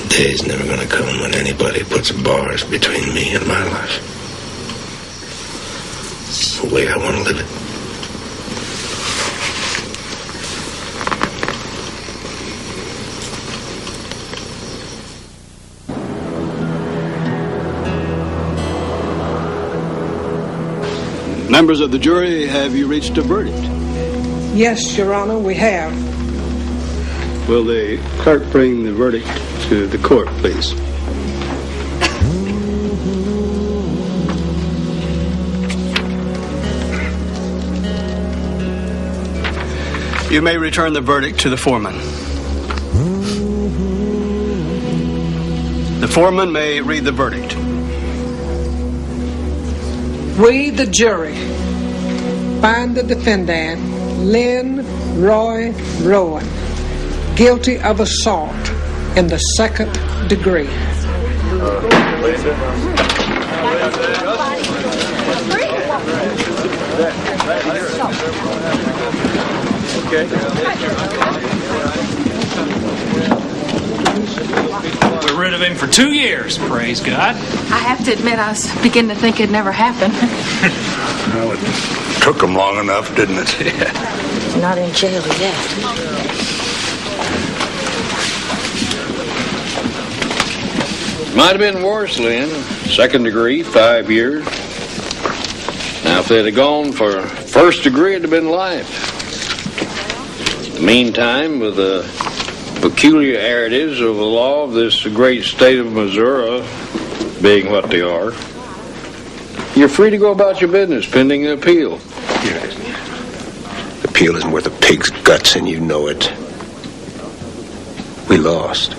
The day's never gonna come when anybody puts bars between me and my life. It's the way I want to live it. Members of the jury, have you reached a verdict? Yes, Your Honor, we have. Will the clerk bring the verdict to the court, please? You may return the verdict to the foreman. The foreman may read the verdict. We, the jury, find the defendant, Lynn Roy Rowan, guilty of assault in the second degree. We're rid of him for 2 years, praise God. I have to admit, I was beginning to think it'd never happen. Well, it took them long enough, didn't it? Not in jail yet. Might have been worse, Lynn. Second degree, 5 years. Now, if they'd have gone for first degree, it'd have been life. In the meantime, with the peculiarities of the law of this great state of Missouri being what they are, you're free to go about your business pending the appeal. The appeal isn't worth a pig's guts, and you know it. We lost.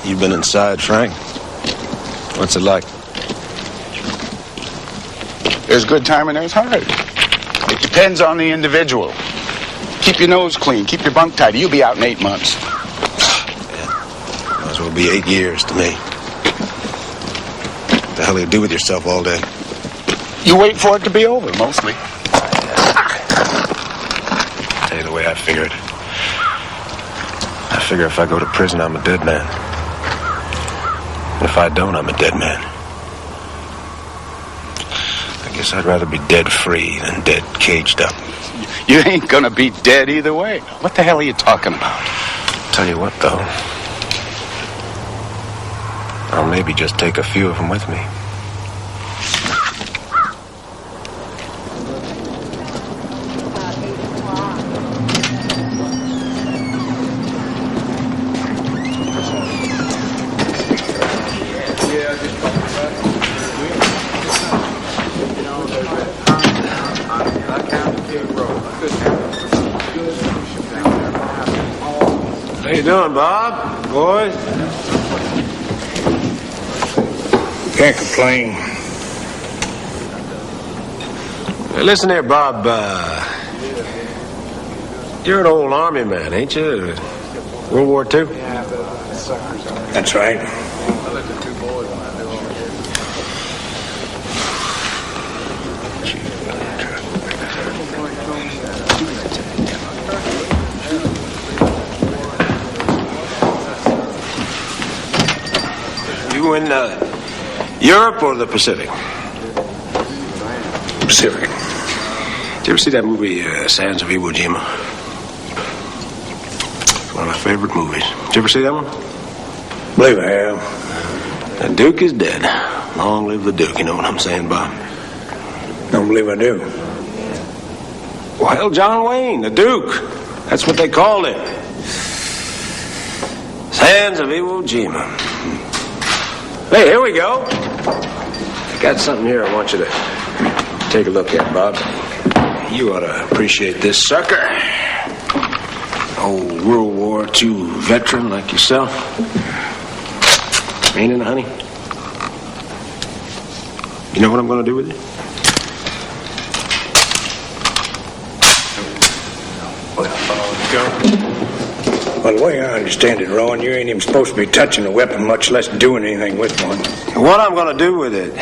You've been inside, Frank. What's it like? There's good time and there's hard. It depends on the individual. Keep your nose clean. Keep your bunk tidy. You'll be out in 8 months. Might as well be 8 years to me. What the hell do you do with yourself all day? You wait for it to be over, mostly. I'll tell you the way I figure it. I figure if I go to prison, I'm a dead man. If I don't, I'm a dead man. I guess I'd rather be dead free than dead caged up. You ain't gonna be dead either way. What the hell are you talking about? Tell you what, though. I'll maybe just take a few of them with me. How you doing, Bob? Boys? Can't complain. Hey, listen here, Bob. You're an old Army man, ain't you? World War II? That's right. You in Europe or the Pacific? Pacific. Did you ever see that movie, Sands of Iwo Jima? One of my favorite movies. Did you ever see that one? Believe I have. The Duke is dead. Long live the Duke, you know what I'm saying, Bob? Don't believe I do. Well, hell, John Wayne, the Duke. That's what they called him. Sands of Iwo Jima. Hey, here we go. I got something here I want you to take a look at, Bob. You ought to appreciate this sucker. Old World War II veteran like yourself. Ain't it, honey? You know what I'm going to do with it? Well, the way I understand it, Rowan, you ain't even supposed to be touching a weapon, much less doing anything with one. What I'm gonna do with it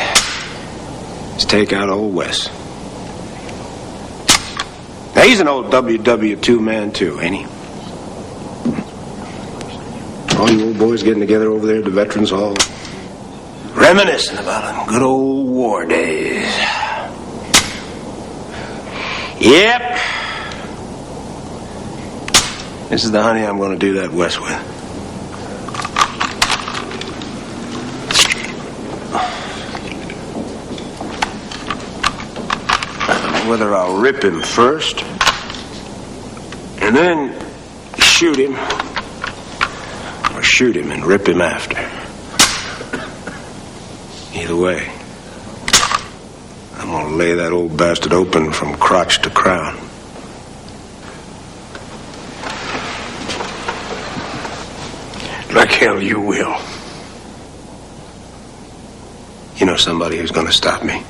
is take out old Wes. Now, he's an old WW2 man, too, ain't he? All you old boys getting together over there at the Veterans Hall, reminiscing about them good old war days. Yep. This is the honey I'm going to do that West with. I don't know whether I'll rip him first and then shoot him, or shoot him and rip him after. Either way, I'm going to lay that old bastard open from crotch to crown. Like hell you will. You know somebody who's going to stop me?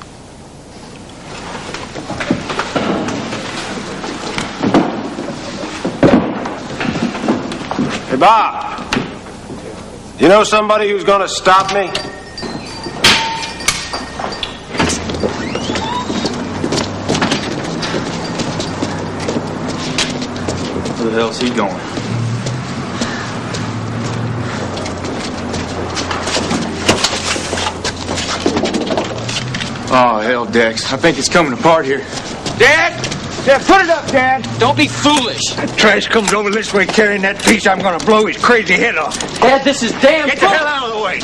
Hey, Bob. You know somebody who's going to stop me? Where the hell's he going? Oh, hell, Dex. I think it's coming apart here. Dad! Dad, put it up, Dad! Don't be foolish. That trash comes over this way carrying that piece, I'm gonna blow his crazy head off. Dad, this is damn Get the hell out of the way!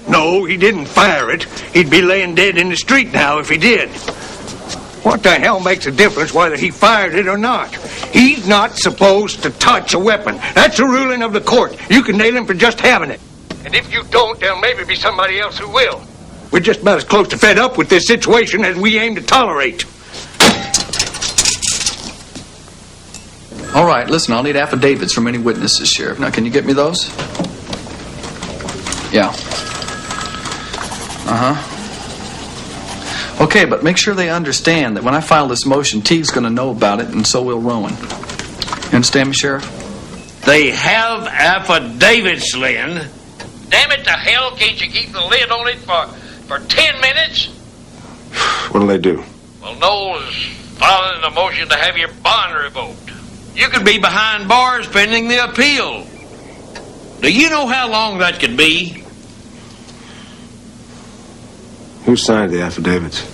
No, he didn't fire it. He'd be laying dead in the street now if he did. What the hell makes a difference whether he fired it or not? He's not supposed to touch a weapon. That's a ruling of the court. You can nail him for just having it. And if you don't, there'll maybe be somebody else who will. We're just about as close to fed up with this situation as we aim to tolerate. All right, listen, I'll need affidavits from any witnesses, Sheriff. Now, can you get me those? Yeah. Okay, but make sure they understand that when I file this motion, Teague's going to know about it, and so will Rowan. You understand me, Sheriff? They have affidavits, Lynn. Damn it to hell, can't you keep the lid on it for 10 minutes? What'll they do? Well, Noel is filing a motion to have your bond revoked. You could be behind bars pending the appeal. Do you know how long that could be? Who signed the affidavits?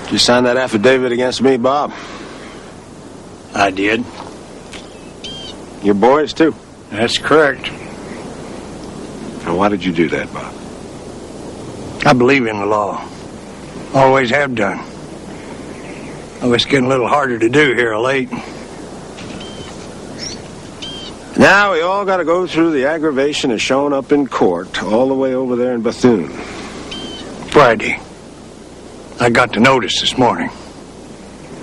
Did you sign that affidavit against me, Bob? I did. Your boys, too? That's correct. And why did you do that, Bob? I believe in the law. Always have done. Oh, it's getting a little harder to do here of late. Now we all got to go through the aggravation of showing up in court all the way over there in Bethune. Friday. I got the notice this morning.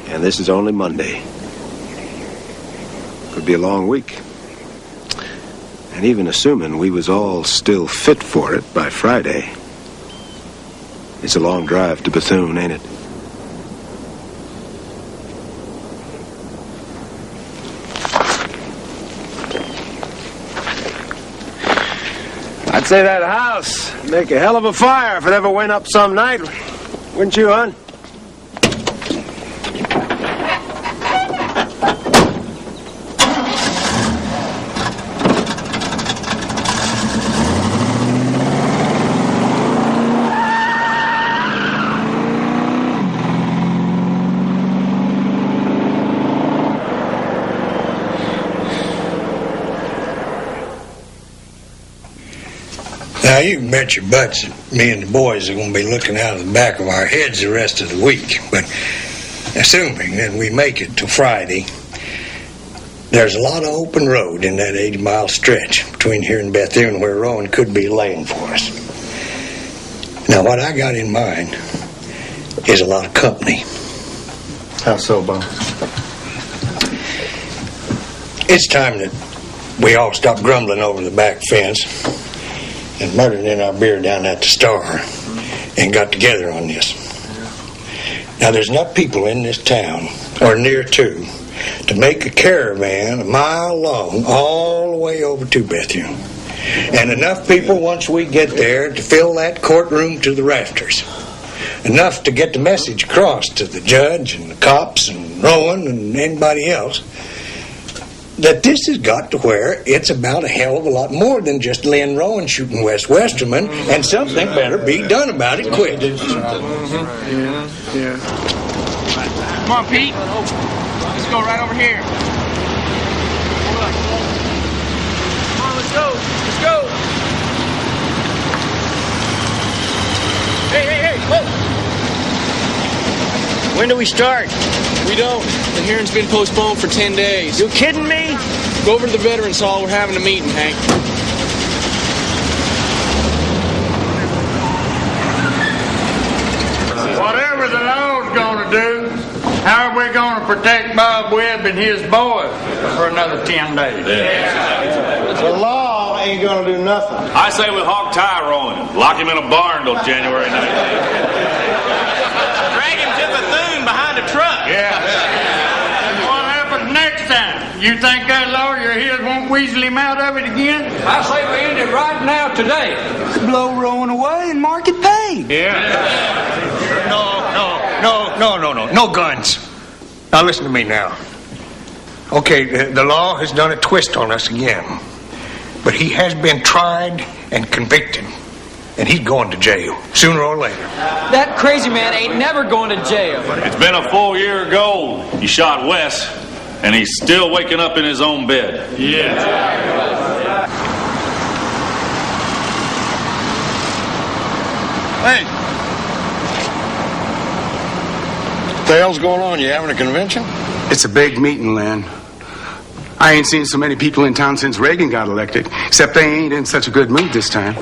And this is only Monday. Could be a long week. And even assuming we was all still fit for it by Friday, it's a long drive to Bethune, ain't it? I'd say that house would make a hell of a fire if it ever went up some night. Wouldn't you, hon? Now, you can bet your butts that me and the boys are going to be looking out of the back of our heads the rest of the week. But assuming that we make it to Friday, there's a lot of open road in that 80-mile stretch between here and Bethune where Rowan could be laying for us. Now, what I got in mind is a lot of company. How so, Bob? It's time that we all stop grumbling over the back fence and murdered in our beer down at the Star and got together on this. Now, there's enough people in this town, or near to make a caravan a mile long all the way over to Bethune. And enough people, once we get there, to fill that courtroom to the rafters. Enough to get the message across to the judge and the cops and Rowan and anybody else that this has got to where it's about a hell of a lot more than just Lynn Rowan shooting Wes Westerman, and something better be done about it quick. Yeah. Come on, Pete. Let's go right over here. Come on, let's go. Let's go. Hey, whoa. When do we start? We don't. The hearing's been postponed for 10 days. You kidding me? Go over to the Veterans Hall. We're having a meeting, Hank. Whatever the law's gonna do, how are we gonna protect Bob Webb and his boys for another 10 days? The law ain't gonna do nothing. I say we hog tie Rowan. Lock him in a barn till January 19th. Drag him to Bethune behind a truck. Yeah. What happens next time? You think that lawyer of his won't weasel him out of it again? I say we end it right now today. Blow Rowan away and mark it paid. Yeah. No guns. Now listen to me now. Okay, the law has done a twist on us again. But he has been tried and convicted. And he's going to jail, sooner or later. That crazy man ain't never going to jail. It's been a full year ago. He shot Wes, and he's still waking up in his own bed. Yeah. Hey. What the hell's going on? You having a convention? It's a big meeting, Lynn. I ain't seen so many people in town since Reagan got elected, except they ain't in such a good mood this time.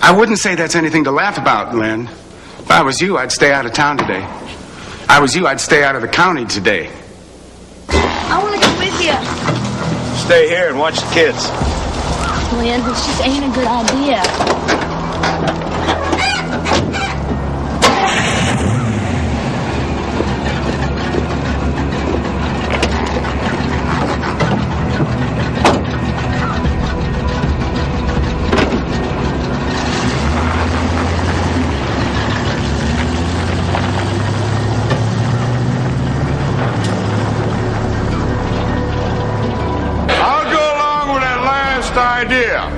I wouldn't say that's anything to laugh about, Lynn. If I was you, I'd stay out of town today. If I was you, I'd stay out of the county today. I want to go with you. Stay here and watch the kids. Lynn, this just ain't a good idea. I'll go along with that last idea.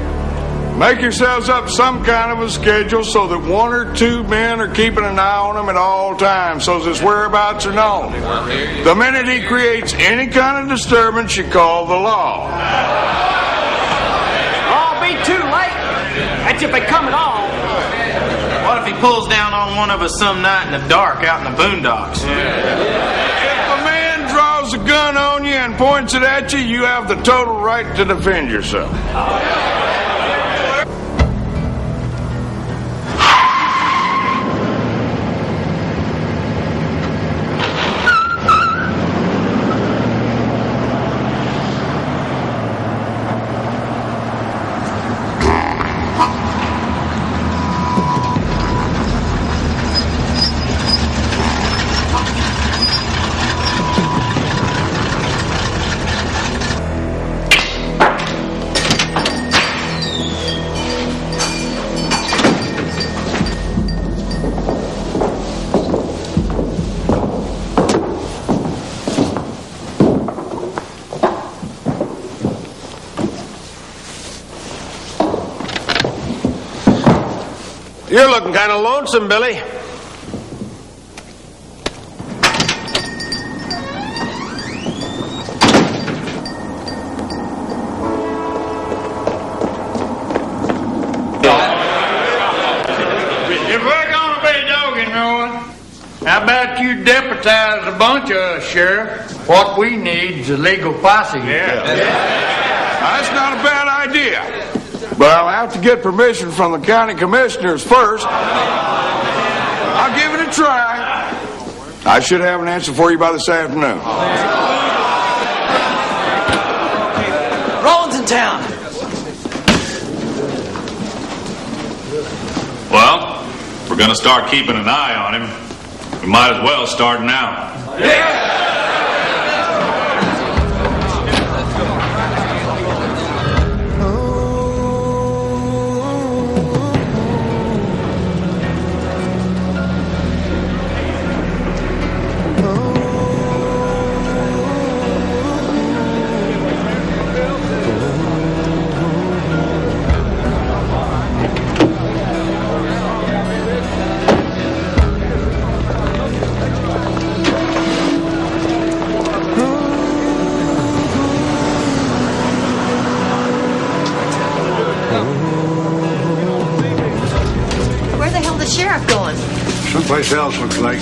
Make yourselves up some kind of a schedule so that 1 or 2 men are keeping an eye on him at all times, so his whereabouts are known. The minute he creates any kind of disturbance, you call the law. I'll be too late. That's if they come at all. What if he pulls down on one of us some night in the dark out in the boondocks? If a man draws a gun on you and points it at you, you have the total right to defend yourself. You're looking kind of lonesome, Billy. If we're gonna be dogging Rowan, how about you deputize a bunch of us, Sheriff? What we need is a legal posse. That's not a bad idea. But I'll have to get permission from the county commissioners first. I'll give it a try. I should have an answer for you by this afternoon. Rowan's in town. Well, if we're going to start keeping an eye on him, we might as well start now. Where the hell is the sheriff going? Someplace else, looks like.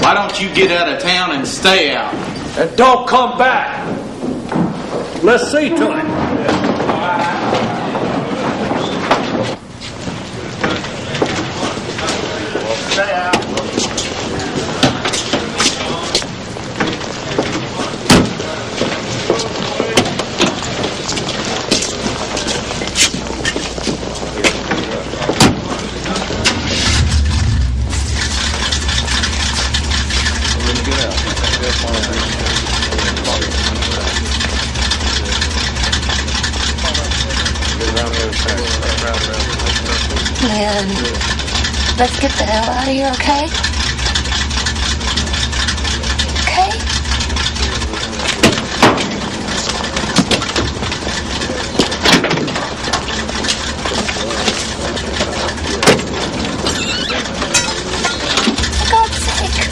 Why don't you get out of town and stay out? And don't come back. Let's see to it. Stay out. Lynn, let's get the hell out of here, okay? Okay? For God's sake.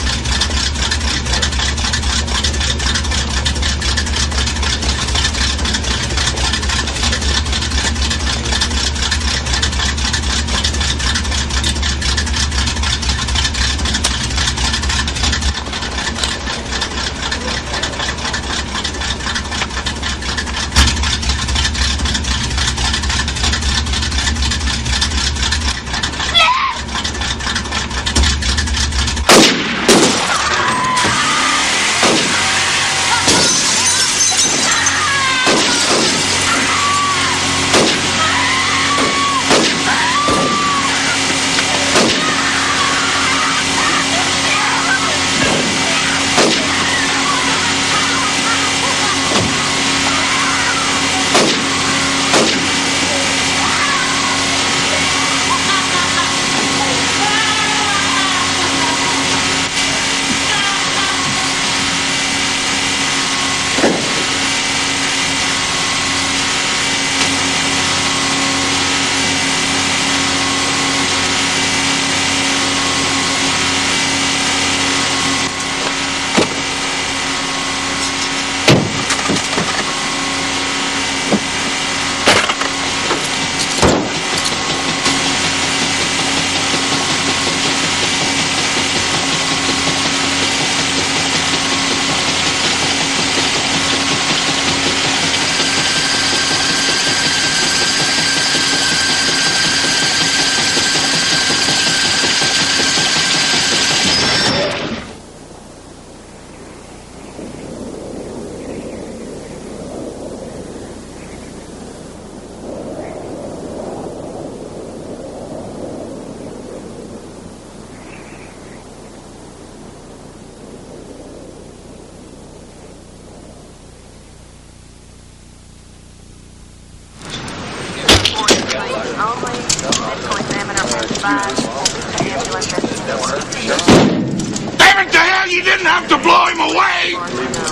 Damn it to hell, you didn't have to blow him away!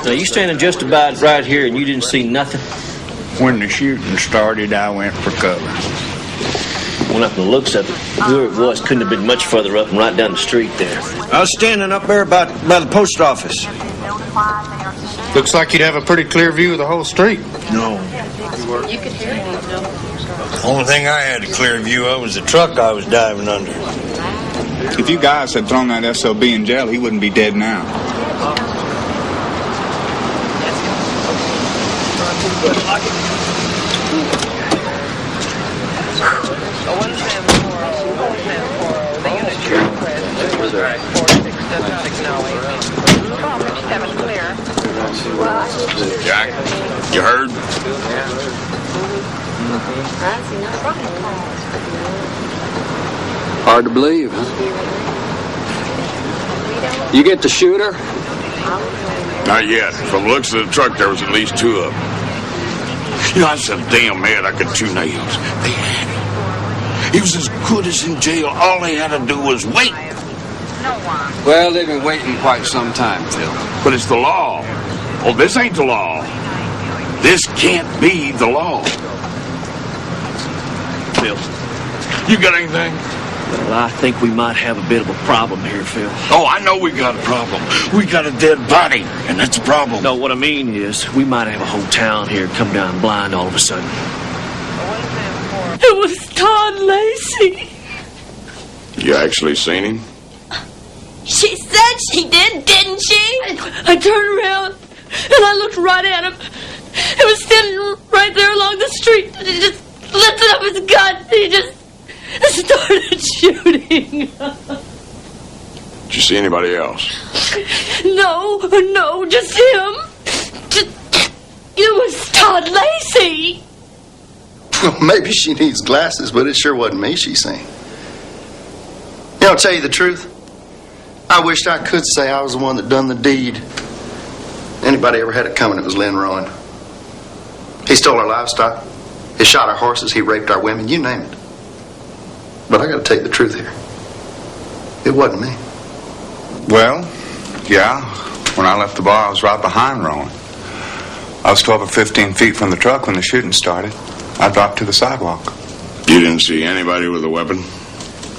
Now, you standing just about right here and you didn't see nothing? When the shooting started, I went for cover. Well, up from the looks of it, whoever it was couldn't have been much further up and right down the street there. I was standing up there by the post office. Looks like you'd have a pretty clear view of the whole street. No. You could hear him. Only thing I had a clear view of was the truck I was diving under. If you guys had thrown that SOB in jail, he wouldn't be dead now. Jack, you heard? Hard to believe, huh? You get the shooter? Not yet. From the looks of the truck, there was at least two of them. You know, I was so damn mad I could 2 nails. They had him. He was as good as in jail. All they had to do was wait. Well, they've been waiting quite some time, Phil. But it's the law. Oh, this ain't the law. This can't be the law. Phil. You got anything? Well, I think we might have a bit of a problem here, Phil. Oh, I know we got a problem. We got a dead body, and that's a problem. No, what I mean is, we might have a whole town here come down blind all of a sudden. It was Todd Lacey. You actually seen him? She said she did, didn't she? I turned around and I looked right at him. He was standing right there along the street. And he just lifted up his gun. He just started shooting. Did you see anybody else? No, just him. It was Todd Lacey. Maybe she needs glasses, but it sure wasn't me she seen. You know, to tell you the truth, I wished I could say I was the one that done the deed. Anybody ever had it coming, it was Lynn Rowan. He stole our livestock. He shot our horses. He raped our women. You name it. But I got to take the truth here. It wasn't me. Well, yeah. When I left the bar, I was right behind Rowan. I was 12 or 15 feet from the truck when the shooting started. I dropped to the sidewalk. You didn't see anybody with a weapon?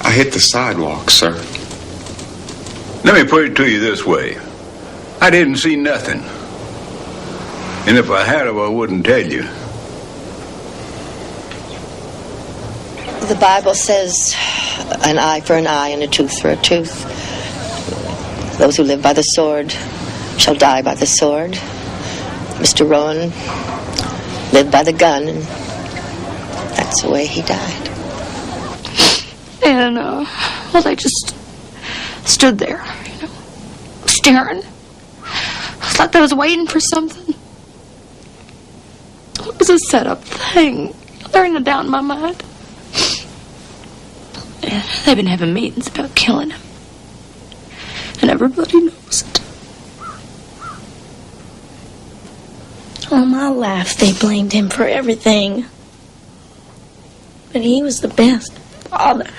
I hit the sidewalk, sir. Let me put it to you this way. I didn't see nothing. And if I had, I wouldn't tell you. The Bible says an eye for an eye and a tooth for a tooth. Those who live by the sword shall die by the sword. Mr. Rowan lived by the gun, and that's the way he died. And, well, they just stood there, staring. It's like they was waiting for something. It was a set-up thing. There ain't no doubt in my mind. And they've been having meetings about killing him. And everybody knows it. All my life they blamed him for everything. But he was the best father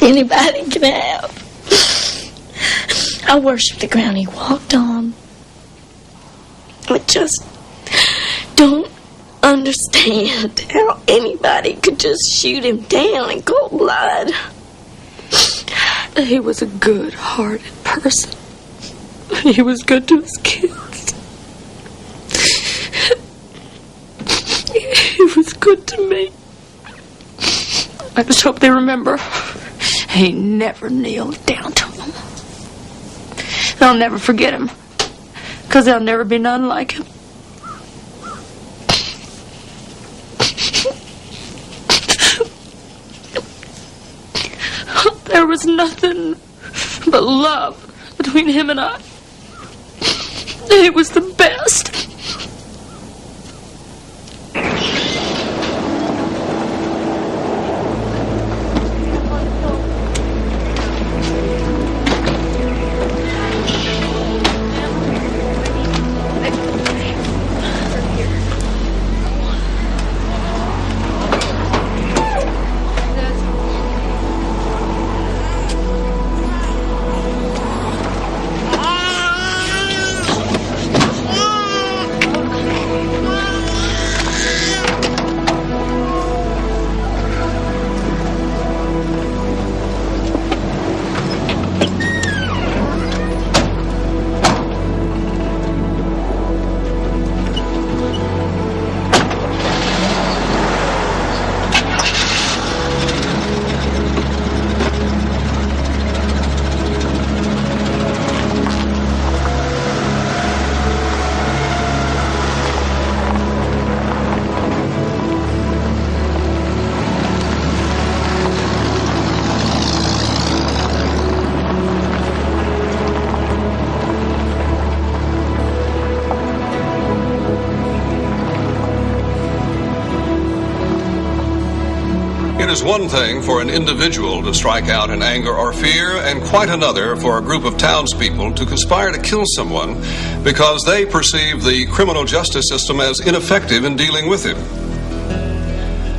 anybody can have. I worshiped the ground he walked on. I just don't understand how anybody could just shoot him down in cold blood. He was a good-hearted person. He was good to his kids. He was good to me. I just hope they remember he never kneeled down to them. They'll never forget him, because there'll never be none like him. There was nothing but love between him and I. He was the best. It is one thing for an individual to strike out in anger or fear, and quite another for a group of townspeople to conspire to kill someone because they perceive the criminal justice system as ineffective in dealing with him.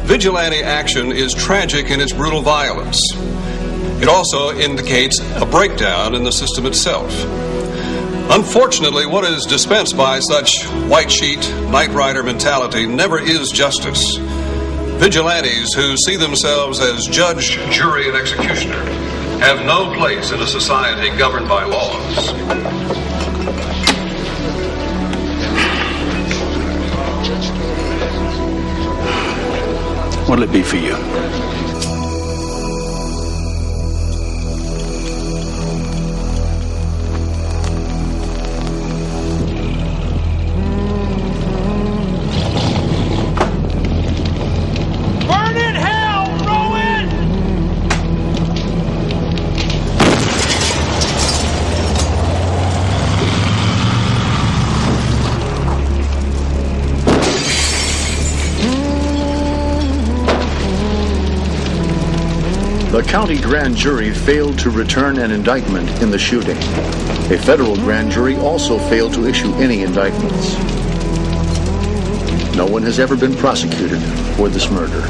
Vigilante action is tragic in its brutal violence. It also indicates a breakdown in the system itself. Unfortunately, what is dispensed by such white sheet, night rider mentality never is justice. Vigilantes who see themselves as judge, jury, and executioner have no place in a society governed by laws. What'll it be for you? The county grand jury failed to return an indictment in the shooting. A federal grand jury also failed to issue any indictments. No one has ever been prosecuted for this murder.